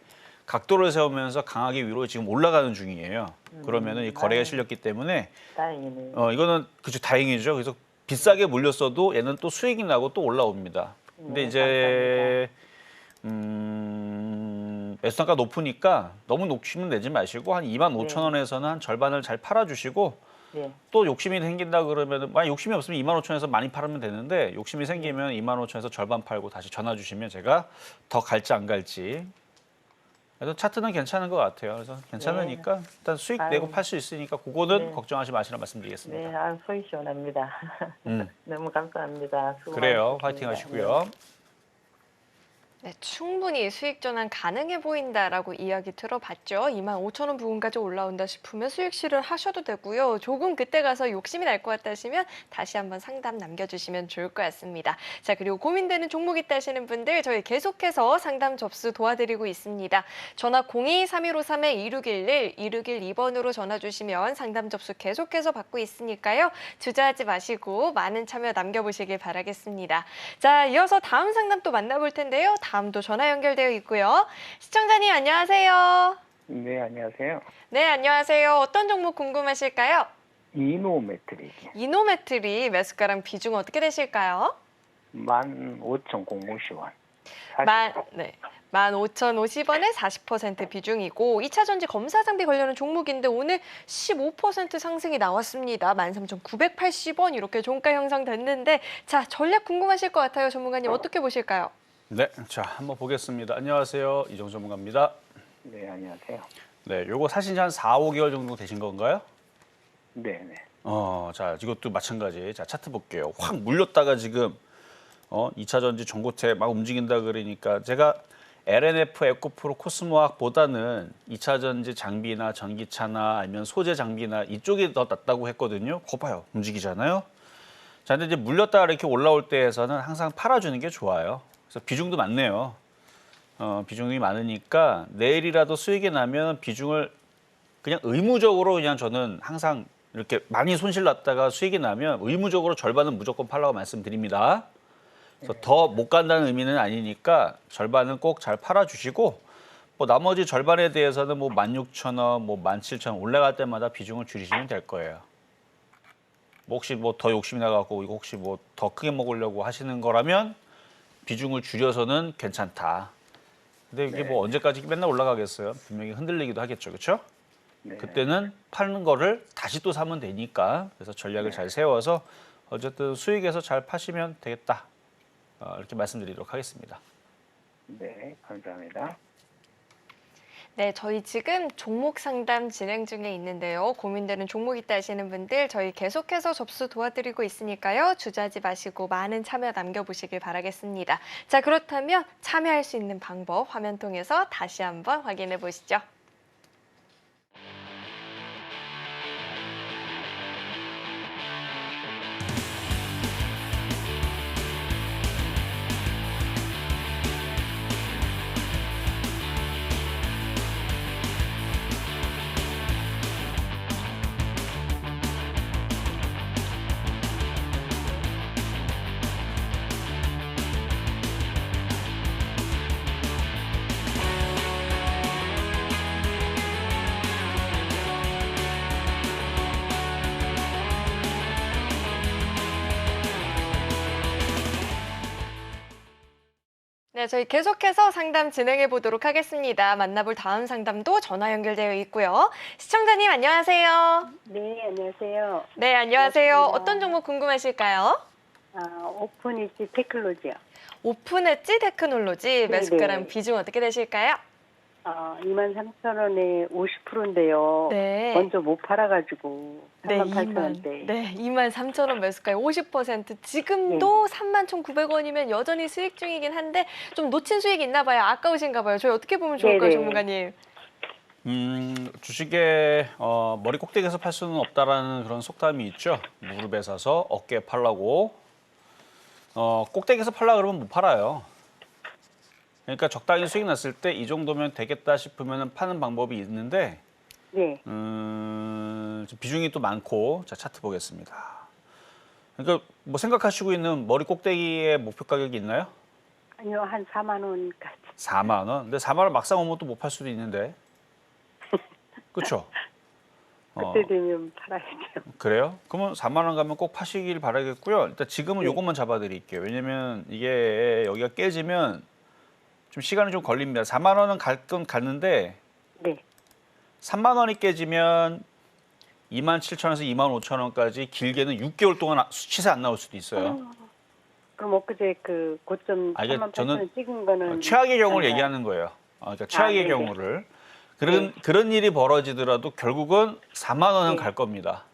각도를 세우면서 강하게 위로 지금 올라가는 중이에요. 그러면은 이 거래가 실렸기 때문에 다행이네요. 이거는 그죠 다행이죠. 그래서 비싸게 물렸어도 얘는 또 수익이 나고 또 올라옵니다. 근데 네, 이제 매수단가 높으니까 너무 욕심은 내지 마시고 한 25,000원에서는 한 절반을 잘 팔아주시고 네, 또 욕심이 생긴다 그러면 만약 욕심이 없으면 25,000원에서 많이 팔으면 되는데 욕심이 생기면 25,000원에서 절반 팔고 다시 전화 주시면 제가 더 갈지 안 갈지. 그래서 차트는 괜찮은 것 같아요. 그래서 괜찮으니까 일단 수익 내고 팔 수 있으니까 그거는 네. 걱정하지 마시라 말씀드리겠습니다. 네, 아, 속이 시원합니다. 너무 감사합니다. 수고 그래요. 많으셨습니다. 화이팅 하시고요. 네, 충분히 수익 전환 가능해 보인다라고 이야기 들어봤죠. 25,000원 부근까지 올라온다 싶으면 수익 실현하셔도 되고요. 조금 그때 가서 욕심이 날 것 같다 하시면 다시 한번 상담 남겨주시면 좋을 것 같습니다. 자, 그리고 고민되는 종목 있다 하시는 분들 저희 계속해서 상담 접수 도와드리고 있습니다. 전화 02-3153-2611, 2612번으로 전화 주시면 상담 접수 계속해서 받고 있으니까요. 주저하지 마시고 많은 참여 남겨보시길 바라겠습니다. 자, 이어서 다음 상담 또 만나볼 텐데요. 다음도 전화 연결되어 있고요. 시청자님 안녕하세요. 네, 안녕하세요. 네, 안녕하세요. 어떤 종목 궁금하실까요? 이노매트릭 이노매트리 매수가랑 비중 어떻게 되실까요? 15,050원. 15,050원에 40% 비중이고 2차 전지 검사 장비 관련한 종목인데 오늘 15% 상승이 나왔습니다. 13,980원 이렇게 종가 형성됐는데 자, 전략 궁금하실 것 같아요. 전문가님 어떻게 보실까요? 네, 자 한번 보겠습니다. 안녕하세요, 이정 전문가입니다. 네, 안녕하세요. 네, 요거 사신 지 한 4, 5개월 정도 되신 건가요? 네, 네. 자 이것도 마찬가지. 자 차트 볼게요. 확 물렸다가 지금 2차 전지 전고체 막 움직인다 그러니까 제가 LNF, 에코프로, 코스모학보다는 2차 전지 장비나 전기차나 아니면 소재 장비나 이쪽이 더 낫다고 했거든요. 거 봐요, 움직이잖아요. 자, 근데 이제 물렸다가 이렇게 올라올 때에서는 항상 팔아주는 게 좋아요. 그래서 비중도 많네요. 비중이 많으니까 내일이라도 수익이 나면 비중을 그냥 의무적으로 그냥 저는 항상 이렇게 많이 손실 났다가 수익이 나면 의무적으로 절반은 무조건 팔라고 말씀드립니다. 그래서 더 못 간다는 의미는 아니니까 절반은 꼭 잘 팔아주시고 뭐 나머지 절반에 대해서는 뭐 16,000원, 뭐 17,000원 올라갈 때마다 비중을 줄이시면 될 거예요. 뭐 혹시 뭐 더 욕심이 나갖고 이거 혹시 뭐 더 크게 먹으려고 하시는 거라면 비중을 줄여서는 괜찮다. 근데 이게 뭐 언제까지 맨날 올라가겠어요? 분명히 흔들리기도 하겠죠, 그렇죠? 네. 그때는 파는 거를 다시 또 사면 되니까 그래서 전략을 잘 세워서 어쨌든 수익에서 잘 파시면 되겠다. 이렇게 말씀드리도록 하겠습니다. 네, 감사합니다. 네, 저희 지금 종목 상담 진행 중에 있는데요. 고민되는 종목 있다 하시는 분들 저희 계속해서 접수 도와드리고 있으니까요. 주저하지 마시고 많은 참여 남겨보시길 바라겠습니다. 자, 그렇다면 참여할 수 있는 방법 화면 통해서 다시 한번 확인해 보시죠. 네, 저희 계속해서 상담 진행해 보도록 하겠습니다. 만나볼 다음 상담도 전화 연결되어 있고요. 시청자님 안녕하세요. 네, 안녕하세요. 네, 안녕하세요. 반갑습니다. 어떤 종목 궁금하실까요? 오픈 엣지 테크놀로지요. 오픈 엣지 테크놀로지 매수가랑 네. 비중 어떻게 되실까요? 23,000원에 50%인데요. 네. 먼저 못 팔아가지고 38,000원대. 네, 23,000원 매수가에 50%. 지금도 31,900원이면 여전히 수익 중이긴 한데 좀 놓친 수익이 있나 봐요. 아까우신가 봐요. 저희 어떻게 보면 좋을까요, 네네. 전문가님? 주식에 머리 꼭대기에서 팔 수는 없다라는 그런 속담이 있죠. 무릎에 사서 어깨에 팔라고. 꼭대기에서 팔라 그러면 못 팔아요. 그러니까 적당히 수익 났을 때 이 정도면 되겠다 싶으면 파는 방법이 있는데 네. 비중이 또 많고 자 차트 보겠습니다. 그러니까 뭐 생각하시고 있는 머리 꼭대기의 목표 가격이 있나요? 아니요, 한 4만 원까지. 4만 원. 근데 4만 원 막상 오면 또 못 팔 수도 있는데. 그렇죠? 그때 되면 팔아야죠. 그래요? 그러면 4만 원 가면 꼭 파시길 바라겠고요. 일단 지금은 네. 요것만 잡아드릴게요. 왜냐면 이게 여기가 깨지면 좀 시간이 좀 걸립니다. 4만 원은 갈 건 갔는데 네. 3만 원이 깨지면 27,000원에서 25,000원까지 길게는 6개월 동안 시세 안 나올 수도 있어요. 그럼 엊그제 그 고점 이게 38,000원 저는 찍은 거는 최악의 경우를 아닌가요? 얘기하는 거예요. 그러니까 최악의 네네. 경우를. 그런 일이 벌어지더라도 결국은 4만 원은 네. 갈 겁니다.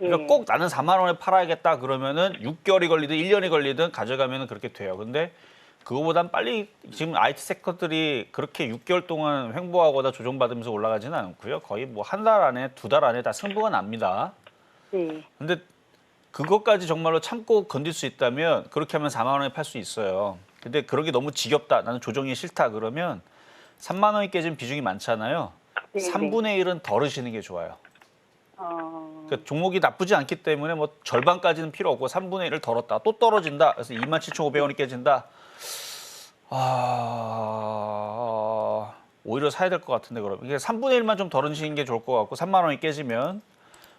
예. 그러니까 꼭 나는 4만 원에 팔아야겠다 그러면은 6개월이 걸리든 1년이 걸리든 가져가면은 그렇게 돼요. 근데 그거보단 빨리 지금 IT 섹터들이 그렇게 6개월 동안 횡보하거나 조정받으면서 올라가지는 않고요. 거의 뭐 한 달 안에, 2달 안에 다 승부가 납니다. 네. 근데 그것까지 정말로 참고 건딜 수 있다면 그렇게 하면 4만 원에 팔 수 있어요. 근데 그러기 너무 지겹다. 나는 조정이 싫다. 그러면 3만 원이 깨진 비중이 많잖아요. 네, 3분의 1은 덜으시는 게 좋아요. 네. 종목이 나쁘지 않기 때문에 뭐 절반까지는 필요 없고 3분의 1을 덜었다. 또 떨어진다. 그래서 27,500원이 깨진다. 오히려 사야 될 것 같은데 그러면 이게 3분의 1만 좀 덜으시는 게 좋을 것 같고 3만 원이 깨지면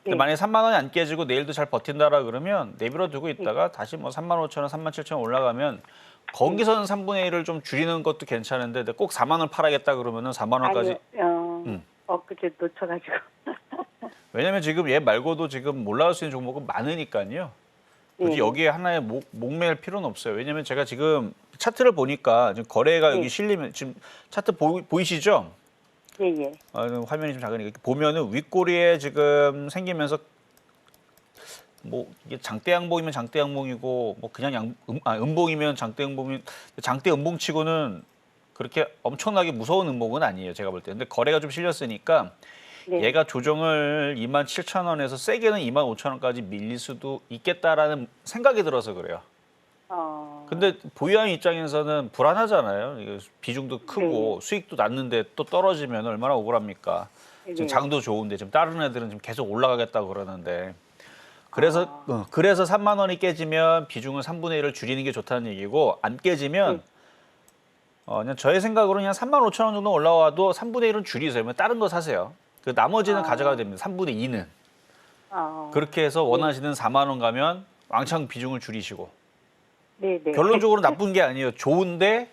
근데 네. 만약에 3만 원이 안 깨지고 내일도 잘 버틴다라 그러면 내버려 두고 있다가 다시 뭐 3만 5천 원, 3만 7천 원 올라가면 거기서는 3분의 1을 좀 줄이는 것도 괜찮은데 꼭 4만 원 팔아야겠다 그러면은 4만 원까지 아니요. 엊그제 놓쳐가지고. 왜냐면 지금 얘 말고도 지금 올라갈 수 있는 종목은 많으니까요. 굳이 네. 여기에 하나에 목매일 필요는 없어요. 왜냐면 제가 지금 차트를 보니까 지금 거래가 여기 실리면 지금 차트 보이시죠? 예, 예. 화면이 좀 작으니까 보면은 윗꼬리에 지금 생기면서 뭐 이게 장대 양봉이면 장대 양봉이고 뭐 그냥 음봉이면 장대 음봉이 장대 음봉치고는 그렇게 엄청나게 무서운 음봉은 아니에요. 제가 볼 때. 근데 거래가 좀 실렸으니까 네. 얘가 조정을 27,000원에서 세게는 25,000원까지 밀릴 수도 있겠다라는 생각이 들어서 그래요. 근데 보유하는 입장에서는 불안하잖아요. 이게 비중도 크고 수익도 났는데 또 떨어지면 얼마나 억울합니까? 지금 장도 좋은데 지금 다른 애들은 지금 계속 올라가겠다고 그러는데 그래서 3만 원이 깨지면 비중을 3분의 1을 줄이는 게 좋다는 얘기고 안 깨지면 그냥 저의 생각으로 그냥 3만 5천 원 정도 올라와도 3분의 1은 줄이세요. 다른 거 사세요. 그 나머지는 가져가야 됩니다. 3분의 2는. 그렇게 해서 원하시는 4만 원 가면 왕창 비중을 줄이시고. 네, 네. 결론적으로 나쁜 게 아니에요. 좋은데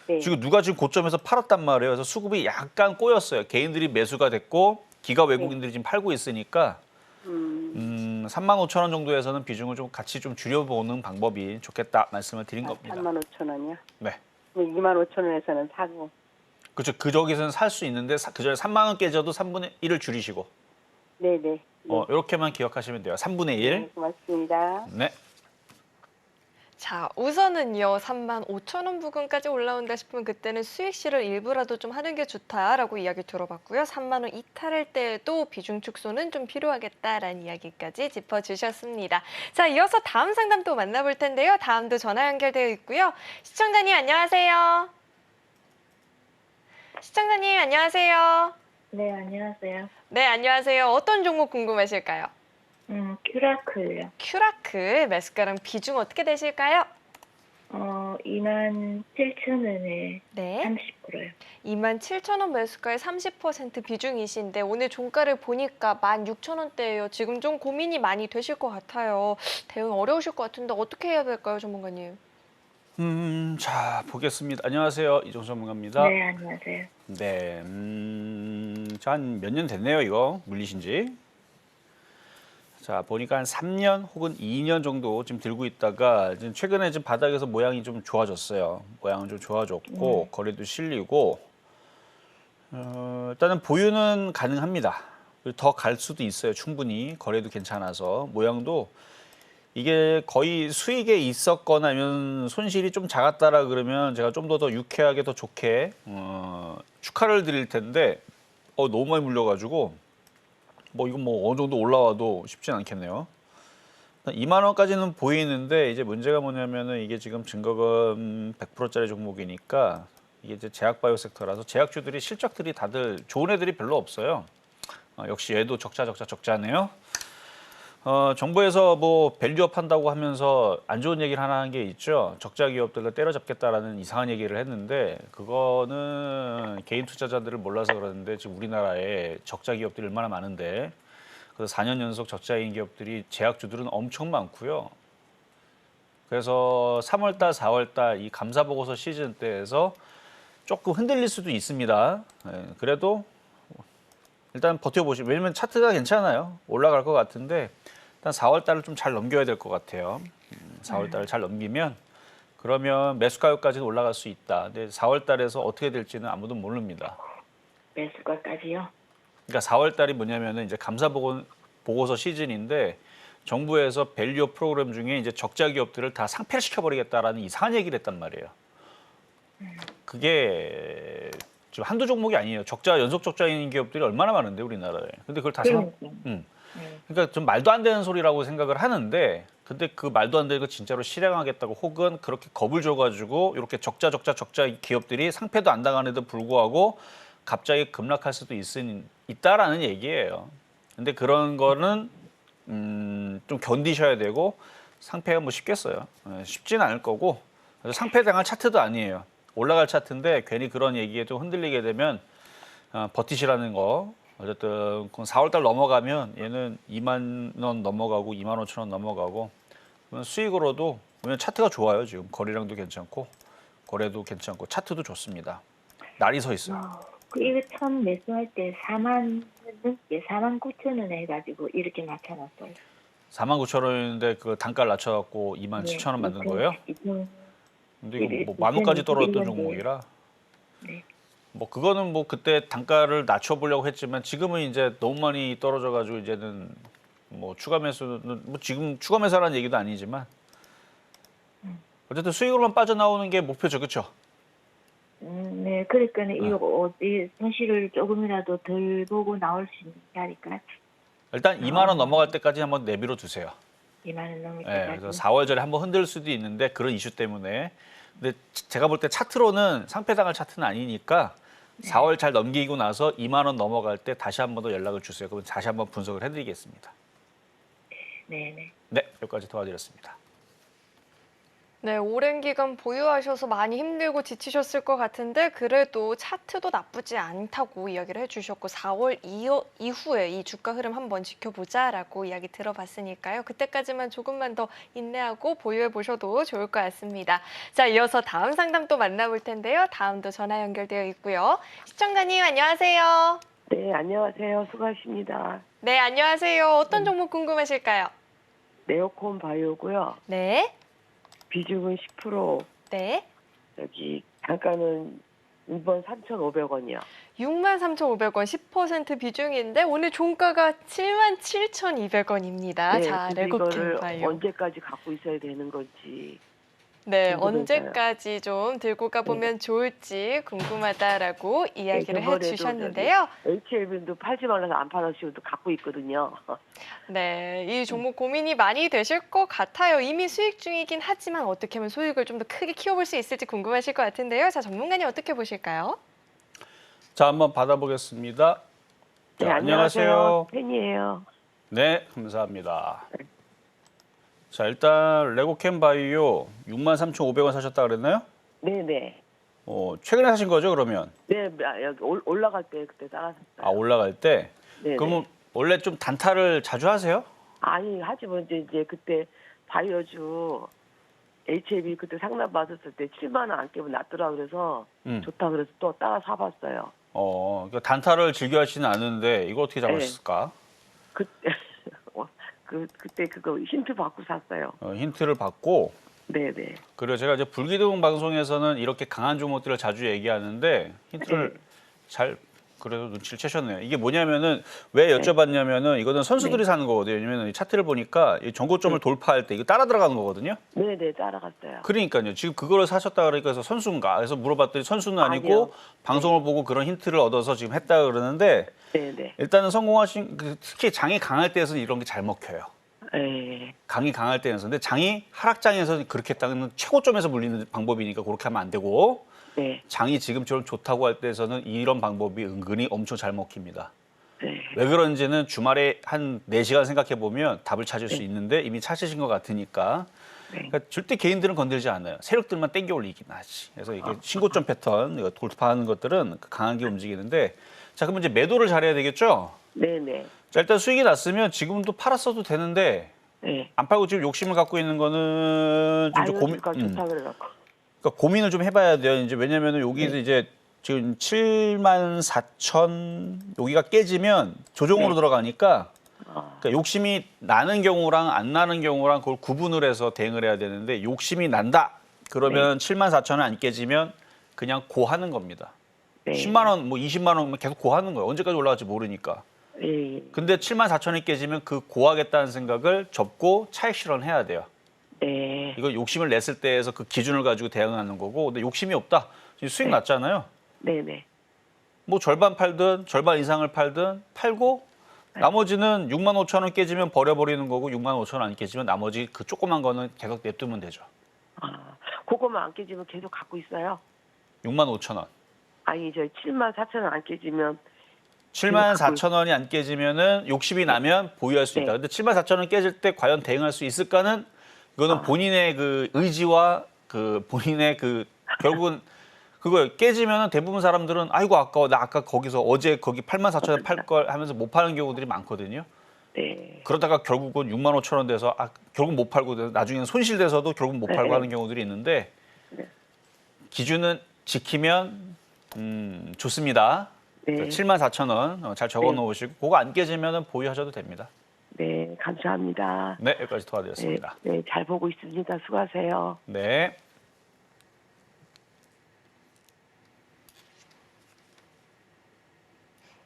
네. 지금 누가 지금 고점에서 팔았단 말이에요. 그래서 수급이 약간 꼬였어요. 개인들이 매수가 됐고 기가 외국인들이 지금 팔고 있으니까 3만 5천 원 정도에서는 비중을 좀 같이 좀 줄여보는 방법이 좋겠다 말씀을 드린 겁니다. 3만 5천 원이요? 네. 2만 5천 원에서는 사고. 그렇죠. 그 저기서는 살 수 있는데 그 전에 3만 원 깨져도 3분의 1을 줄이시고 네, 네. 이렇게만 기억하시면 돼요. 3분의 1. 네, 고맙습니다. 네. 자, 우선은요, 3만 5천 원 부근까지 올라온다 싶으면 그때는 수익 실을 일부라도 좀 하는 게 좋다라고 이야기 들어봤고요. 3만 원 이탈할 때에도 비중 축소는 좀 필요하겠다라는 이야기까지 짚어주셨습니다. 자, 이어서 다음 상담도 만나볼 텐데요. 다음도 전화 연결되어 있고요. 시청자님 안녕하세요. 시청자님 안녕하세요. 네, 안녕하세요. 네, 안녕하세요. 어떤 종목 궁금하실까요? 큐라클요. 큐라클 매수가랑 비중 어떻게 되실까요? 27,000원에 네. 30%요. 27,000원 매수가의 30% 비중이신데 오늘 종가를 보니까 16,000원대예요. 지금 좀 고민이 많이 되실 것 같아요. 대응 어려우실 것 같은데 어떻게 해야 될까요, 전문가님? 자, 보겠습니다. 안녕하세요. 이종수 전문가입니다. 네, 안녕하세요. 네. 한 몇 년 됐네요, 이거. 물리신 지. 자, 보니까 한 3년 혹은 2년 정도 지금 들고 있다가 지금 최근에 지금 바닥에서 모양이 좀 좋아졌어요. 모양은 좀 좋아졌고 거래도 실리고 일단은 보유는 가능합니다. 더 갈 수도 있어요. 충분히 거래도 괜찮아서 모양도 이게 거의 수익에 있었거나 아니면 손실이 좀 작았다라 그러면 제가 좀 더 유쾌하게 더 좋게 축하를 드릴 텐데 너무 많이 물려가지고 이건 어느 정도 올라와도 쉽진 않겠네요. 2만 원까지는 보이는데 이제 문제가 뭐냐면은 이게 지금 증거금 100%짜리 종목이니까 이게 이제 제약바이오 섹터라서 제약주들이 실적들이 다들 좋은 애들이 별로 없어요. 역시 얘도 적자네요. 정부에서 뭐 밸류업 한다고 하면서 안 좋은 얘기를 하나 한 게 있죠. 적자 기업들을 때려잡겠다라는 이상한 얘기를 했는데 그거는 개인 투자자들을 몰라서 그러는데 지금 우리나라에 적자 기업들이 얼마나 많은데 그래서 4년 연속 적자인 기업들이 제약주들은 엄청 많고요. 그래서 3월달, 4월달 이 감사보고서 시즌 때에서 조금 흔들릴 수도 있습니다. 그래도 일단 버텨보시고 왜냐면 차트가 괜찮아요. 올라갈 것 같은데 일단 4월 달을 좀 잘 넘겨야 될 것 같아요. 4월 달을 잘 넘기면 그러면 매수가격까지는 올라갈 수 있다. 근데 4월 달에서 어떻게 될지는 아무도 모릅니다. 매수가까지요? 그러니까 4월 달이 뭐냐면은 이제 감사보고서 시즌인데 정부에서 밸류업 프로그램 중에 이제 적자 기업들을 다 상폐시켜 버리겠다라는 이상한 얘기를 했단 말이에요. 그게 지금 한두 종목이 아니에요. 연속 적자인 기업들이 얼마나 많은데 우리나라에. 근데 그걸 다 그러니까. 그러니까 좀 말도 안 되는 소리라고 생각을 하는데, 근데 그 말도 안 되는 거 진짜로 실행하겠다고 혹은 그렇게 겁을 줘가지고 이렇게 적자 기업들이 상패도 안 당하는데도 불구하고 갑자기 급락할 수도 있다라는 얘기예요. 근데 그런 거는 좀 견디셔야 되고, 상패가 뭐 쉽겠어요. 쉽지는 않을 거고, 그래서 상패 당할 차트도 아니에요. 올라갈 차트인데 괜히 그런 얘기에 좀 흔들리게 되면 버티시라는 거. 어쨌든 4월달 넘어가면 얘는 2만 원 넘어가고 2만 5천 원 넘어가고, 수익으로도, 왜냐면 차트가 좋아요. 지금 거래량도 괜찮고 거래도 괜찮고 차트도 좋습니다. 날이 서 있어요. 이거 처음 매수할 때 4만 넘게 4만 9천 원 해가지고 이렇게 맞춰놨어요. 4만 9천 원인데 그 단가를 낮춰갖고 2만 7천 원 만든 거예요? 근데 이거 뭐 만 원까지 떨어졌던 종목이라. 네. 뭐 그거는 뭐 그때 단가를 낮춰보려고 했지만 지금은 이제 너무 많이 떨어져가지고 이제는 뭐 추가 매수는 뭐 지금 추가 매수라는 얘기도 아니지만 어쨌든 수익으로만 빠져나오는 게 목표죠, 그렇죠? 네, 그러니까 이거 이 손실을 조금이라도 덜 보고 나올 수 있는 자리까지 일단 2만 원 넘어갈 때까지 한번 내비로 두세요. 2만 원 넘을 네, 때까지. 그래서 4월 전에 한번 흔들 수도 있는데 그런 이슈 때문에. 근데 제가 볼 때 차트로는 상패당할 차트는 아니니까 4월 잘 넘기고 나서 2만 원 넘어갈 때 다시 한번 더 연락을 주세요. 그럼 다시 한번 분석을 해드리겠습니다. 네네. 네, 여기까지 도와드렸습니다. 네, 오랜 기간 보유하셔서 많이 힘들고 지치셨을 것 같은데 그래도 차트도 나쁘지 않다고 이야기를 해주셨고 4월 이후에 이 주가 흐름 한번 지켜보자라고 이야기 들어봤으니까요. 그때까지만 조금만 더 인내하고 보유해 보셔도 좋을 것 같습니다. 자, 이어서 다음 상담 또 만나볼 텐데요. 다음도 전화 연결되어 있고요. 시청자님 안녕하세요. 네, 안녕하세요. 수고하십니다. 네, 안녕하세요. 어떤 종목 궁금하실까요? 네오콘 바이오고요. 네. 비중은 10%, 네. 여기 단가는 6번 3,500원이요. 63,500원 10% 비중인데 오늘 종가가 77,200원입니다. 네, 자, 근데 레고캠 이거를 바이오. 언제까지 갖고 있어야 되는 건지. 네, 궁금해서요. 언제까지 좀 들고 가보면 좋을지 궁금하다라고 이야기를 저번에도 해주셨는데요. HLB도 팔지 말라서 안 팔았시고 또 갖고 있거든요. 네, 이 종목 고민이 많이 되실 것 같아요. 이미 수익 중이긴 하지만 어떻게 하면 수익을 좀 더 크게 키워볼 수 있을지 궁금하실 것 같은데요. 자, 전문가님 어떻게 보실까요? 자, 한번 받아보겠습니다. 네, 자, 안녕하세요. 팬이에요. 네, 감사합니다. 자, 일단 레고캠 바이오 63,500원 사셨다 그랬나요? 네네. 최근에 사신 거죠, 그러면? 네, 여기 올라갈 때 그때 따라섰어요. 아, 올라갈 때? 네네. 그러면 원래 좀 단타를 자주 하세요? 아니, 하지만 이제 그때 바이오주 HLB 그때 상담 받았을 때 7만 원 안 깨면 낫더라 그래서 좋다 그래서 또 따라 사봤어요. 그러니까 단타를 즐겨 하지는 않는데 이거 어떻게 잡으셨을까? 그때 그거 힌트 받고 샀어요. 힌트를 받고. 네네. 그리고 제가 이제 불기둥 방송에서는 이렇게 강한 종목들을 자주 얘기하는데 힌트를 잘 그래도 눈치를 채셨네요. 이게 뭐냐면은 왜 여쭤봤냐면은 이거는 선수들이 사는 거거든요. 왜냐면 이 차트를 보니까 이 전고점을 돌파할 때 이거 따라 들어가는 거거든요. 네네, 따라갔어요. 그러니까요. 지금 그거를 사셨다 그러니까 그래서 선수인가? 그래서 물어봤더니 선수는 아니고 아니요. 방송을 보고 그런 힌트를 얻어서 지금 했다 그러는데 네네. 일단은 성공하신 특히 장이 강할 때에서는 이런 게 잘 먹혀요. 네. 강이 강할 때에서. 근데 장이 하락장에서 그렇게 했다는 최고점에서 물리는 방법이니까 그렇게 하면 안 되고 네. 장이 지금처럼 좋다고 할 때에서는 이런 방법이 은근히 엄청 잘 먹힙니다. 네. 왜 그런지는 주말에 한 4시간 생각해 보면 답을 찾을 수 있는데 이미 찾으신 것 같으니까 그러니까 절대 개인들은 건들지 않아요. 세력들만 땡겨 올리긴 하지. 그래서 이게 신고점 패턴 이거 돌파하는 것들은 강하게 움직이는데 자, 그러면 이제 매도를 잘해야 되겠죠? 네네. 자, 일단 수익이 났으면 지금도 팔았어도 되는데 네. 안 팔고 지금 욕심을 갖고 있는 거는 좀 고민. 좋다 그래갖고. 그러니까 고민을 좀 해봐야 돼요. 이제 왜냐면은 여기서 이제 지금 74,000 여기가 깨지면 조정으로 들어가니까 그러니까 욕심이 나는 경우랑 안 나는 경우랑 그걸 구분을 해서 대응을 해야 되는데 욕심이 난다. 그러면 74,000원 안 깨지면 그냥 고하는 겁니다. 10만 원, 뭐 20만 원 계속 고하는 거예요. 언제까지 올라갈지 모르니까. 네. 근데 74,000원이 깨지면 그 고하겠다는 생각을 접고 차익 실현해야 돼요. 네. 이거 욕심을 냈을 때에서 그 기준을 가지고 대응하는 거고, 근데 욕심이 없다. 지금 수익 네. 났잖아요. 네네. 뭐 절반 팔든 절반 이상을 팔든 팔고 네. 나머지는 6만 5천 원 깨지면 버려버리는 거고 6만 5천 원 안 깨지면 나머지 그 조그만 거는 계속 냅두면 되죠. 그거만 안 깨지면 계속 갖고 있어요? 6만 5천 원. 아니, 저 7만 4천 원 안 깨지면 7만 4천 원이 안 깨지면은 욕심이 나면 보유할 수 있다. 네. 근데 7만 4천 원 깨질 때 과연 대응할 수 있을까는 이거는 본인의 그 의지와 그 본인의 그 결국은 그거 깨지면은 대부분 사람들은 아이고 아까워 나 아까 거기서 어제 거기 8만 4천 원 팔 걸 하면서 못 파는 경우들이 많거든요. 네. 그러다가 결국은 6만 5천 원 돼서 결국 못 팔고 나중에는 손실돼서도 결국 못 팔고 네. 하는 경우들이 있는데 네. 기준은 지키면 좋습니다. 네. 7만 4천 원 잘 적어 놓으시고 그거 안 깨지면 보유하셔도 됩니다. 네, 감사합니다. 네, 여기까지 도와드렸습니다. 네, 잘 보고 있습니다. 수고하세요. 네.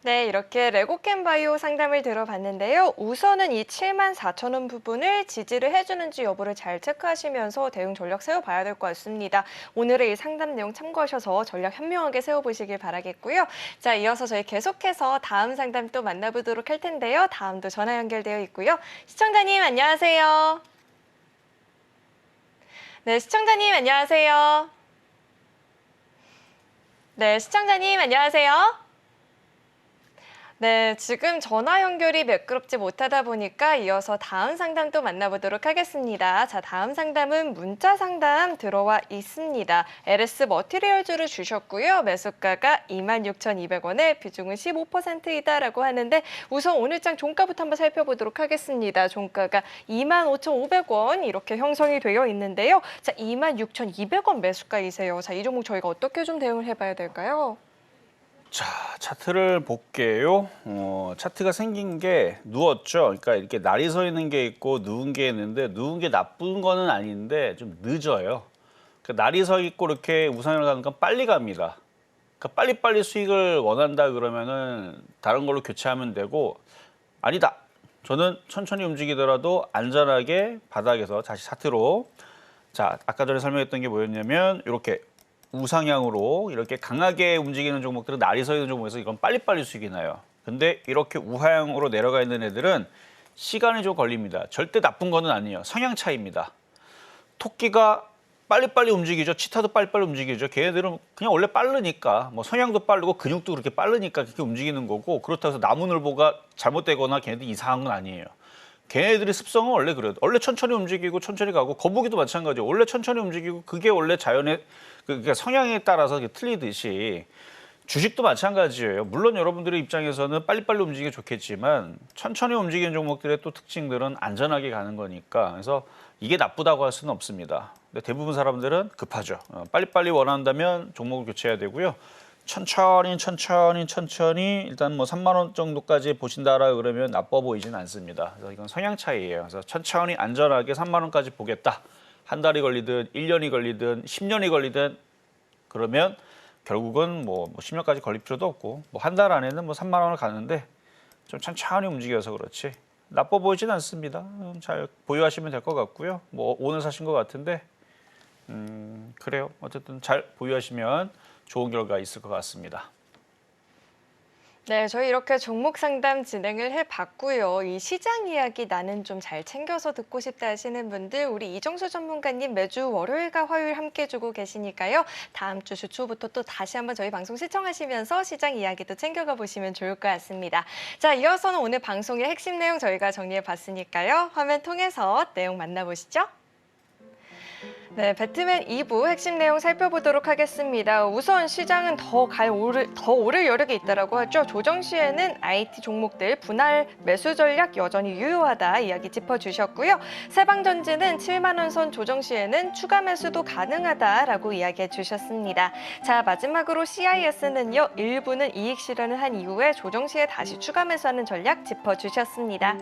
네, 이렇게 레고캠바이오 상담을 들어봤는데요. 우선은 이 7만 4천 원 부분을 지지를 해주는지 여부를 잘 체크하시면서 대응 전략 세워봐야 될 것 같습니다. 오늘의 이 상담 내용 참고하셔서 전략 현명하게 세워보시길 바라겠고요. 자, 이어서 저희 계속해서 다음 상담 또 만나보도록 할 텐데요. 다음도 전화 연결되어 있고요. 시청자님 안녕하세요. 네, 시청자님 안녕하세요. 네, 시청자님 안녕하세요. 네, 지금 전화 연결이 매끄럽지 못하다 보니까 이어서 다음 상담도 만나보도록 하겠습니다. 자, 다음 상담은 문자 상담 들어와 있습니다. LS 머티리얼즈를 주셨고요. 매수가가 26,200원에 비중은 15%이다라고 하는데 우선 오늘 장 종가부터 한번 살펴보도록 하겠습니다. 종가가 25,500원 이렇게 형성이 되어 있는데요. 자, 26,200원 매수가이세요. 자, 이 종목 저희가 어떻게 좀 대응을 해봐야 될까요? 자, 차트를 볼게요. 차트가 생긴 게 누웠죠. 그러니까 이렇게 날이 서 있는 게 있고 누운 게 있는데 누운 게 나쁜 거는 아닌데 좀 늦어요. 그러니까 날이 서 있고 이렇게 우상향을 가는 건 빨리 갑니다. 그러니까 빨리빨리 수익을 원한다 그러면은 다른 걸로 교체하면 되고 아니다. 저는 천천히 움직이더라도 안전하게 바닥에서 다시 차트로 자, 아까 전에 설명했던 게 뭐였냐면 이렇게 우상향으로 이렇게 강하게 움직이는 종목들은 날이 서 있는 종목에서 이건 빨리빨리 수익이 나요. 근데 이렇게 우하향으로 내려가 있는 애들은 시간이 좀 걸립니다. 절대 나쁜 거는 아니에요. 성향 차이입니다. 토끼가 빨리빨리 움직이죠. 치타도 빨리빨리 움직이죠. 걔네들은 그냥 원래 빠르니까 뭐 성향도 빠르고 근육도 그렇게 빠르니까 그렇게 움직이는 거고 그렇다고 해서 나무늘보가 잘못되거나 걔네들 이상한 건 아니에요. 걔네들의 습성은 원래 그래요. 원래 천천히 움직이고 천천히 가고 거북이도 마찬가지예요. 원래 천천히 움직이고 그게 원래 자연의 그러니까 성향에 따라서 틀리듯이 주식도 마찬가지예요. 물론 여러분들의 입장에서는 빨리빨리 움직이기 좋겠지만 천천히 움직이는 종목들의 또 특징들은 안전하게 가는 거니까 그래서 이게 나쁘다고 할 수는 없습니다. 근데 대부분 사람들은 급하죠. 빨리빨리 원한다면 종목을 교체해야 되고요. 천천히 일단 뭐 3만 원 정도까지 보신다라 그러면 나빠 보이진 않습니다. 그래서 이건 성향 차이예요. 그래서 천천히 안전하게 3만 원까지 보겠다. 한 달이 걸리든 1년이 걸리든 10년이 걸리든 그러면 결국은 뭐 10년까지 걸릴 필요도 없고 뭐 한 달 안에는 뭐 3만 원을 가는데 좀 천천히 움직여서 그렇지 나빠 보이진 않습니다. 잘 보유하시면 될 것 같고요. 뭐 오늘 사신 것 같은데 그래요. 어쨌든 잘 보유하시면 좋은 결과 있을 것 같습니다. 네, 저희 이렇게 종목 상담 진행을 해봤고요. 이 시장 이야기 나는 좀 잘 챙겨서 듣고 싶다 하시는 분들 우리 이정수 전문가님 매주 월요일과 화요일 함께 해주고 계시니까요. 다음 주 주 초부터 또 다시 한번 저희 방송 시청하시면서 시장 이야기도 챙겨가 보시면 좋을 것 같습니다. 자, 이어서는 오늘 방송의 핵심 내용 저희가 정리해봤으니까요. 화면 통해서 내용 만나보시죠. 네, 배트맨 2부 핵심 내용 살펴보도록 하겠습니다. 우선 시장은 더 오를 여력이 있다라고 하죠. 조정 시에는 IT 종목들 분할 매수 전략 여전히 유효하다 이야기 짚어주셨고요. 세방전지는 7만 원 선 조정 시에는 추가 매수도 가능하다라고 이야기해 주셨습니다. 자, 마지막으로 CIS는요. 일부는 이익 실현을 한 이후에 조정 시에 다시 추가 매수하는 전략 짚어주셨습니다.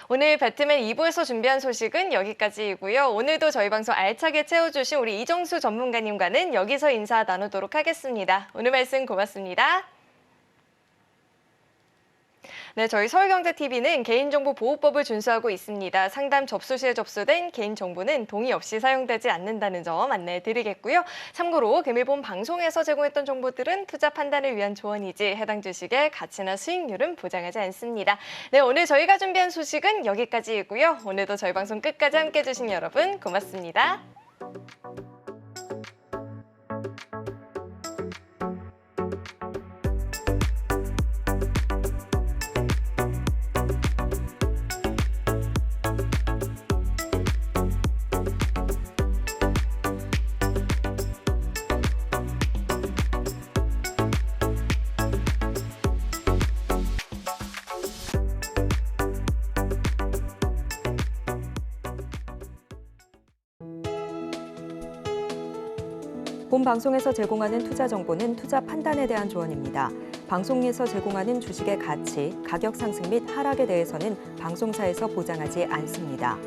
오늘 배트맨 2부에서 준비한 소식은 여기까지이고요. 오늘도 저희 방송 알차게 채워주신 우리 이정수 전문가님과는 여기서 인사 나누도록 하겠습니다. 오늘 말씀 고맙습니다. 네, 저희 서울경제TV는 개인정보보호법을 준수하고 있습니다. 상담 접수 시에 접수된 개인정보는 동의 없이 사용되지 않는다는 점 안내해드리겠고요. 참고로 금일본 방송에서 제공했던 정보들은 투자 판단을 위한 조언이지 해당 주식의 가치나 수익률은 보장하지 않습니다. 네, 오늘 저희가 준비한 소식은 여기까지이고요. 오늘도 저희 방송 끝까지 함께해 주신 여러분 고맙습니다. 본 방송에서 제공하는 투자 정보는 투자 판단에 대한 조언입니다. 방송에서 제공하는 주식의 가치, 가격 상승 및 하락에 대해서는 방송사에서 보장하지 않습니다.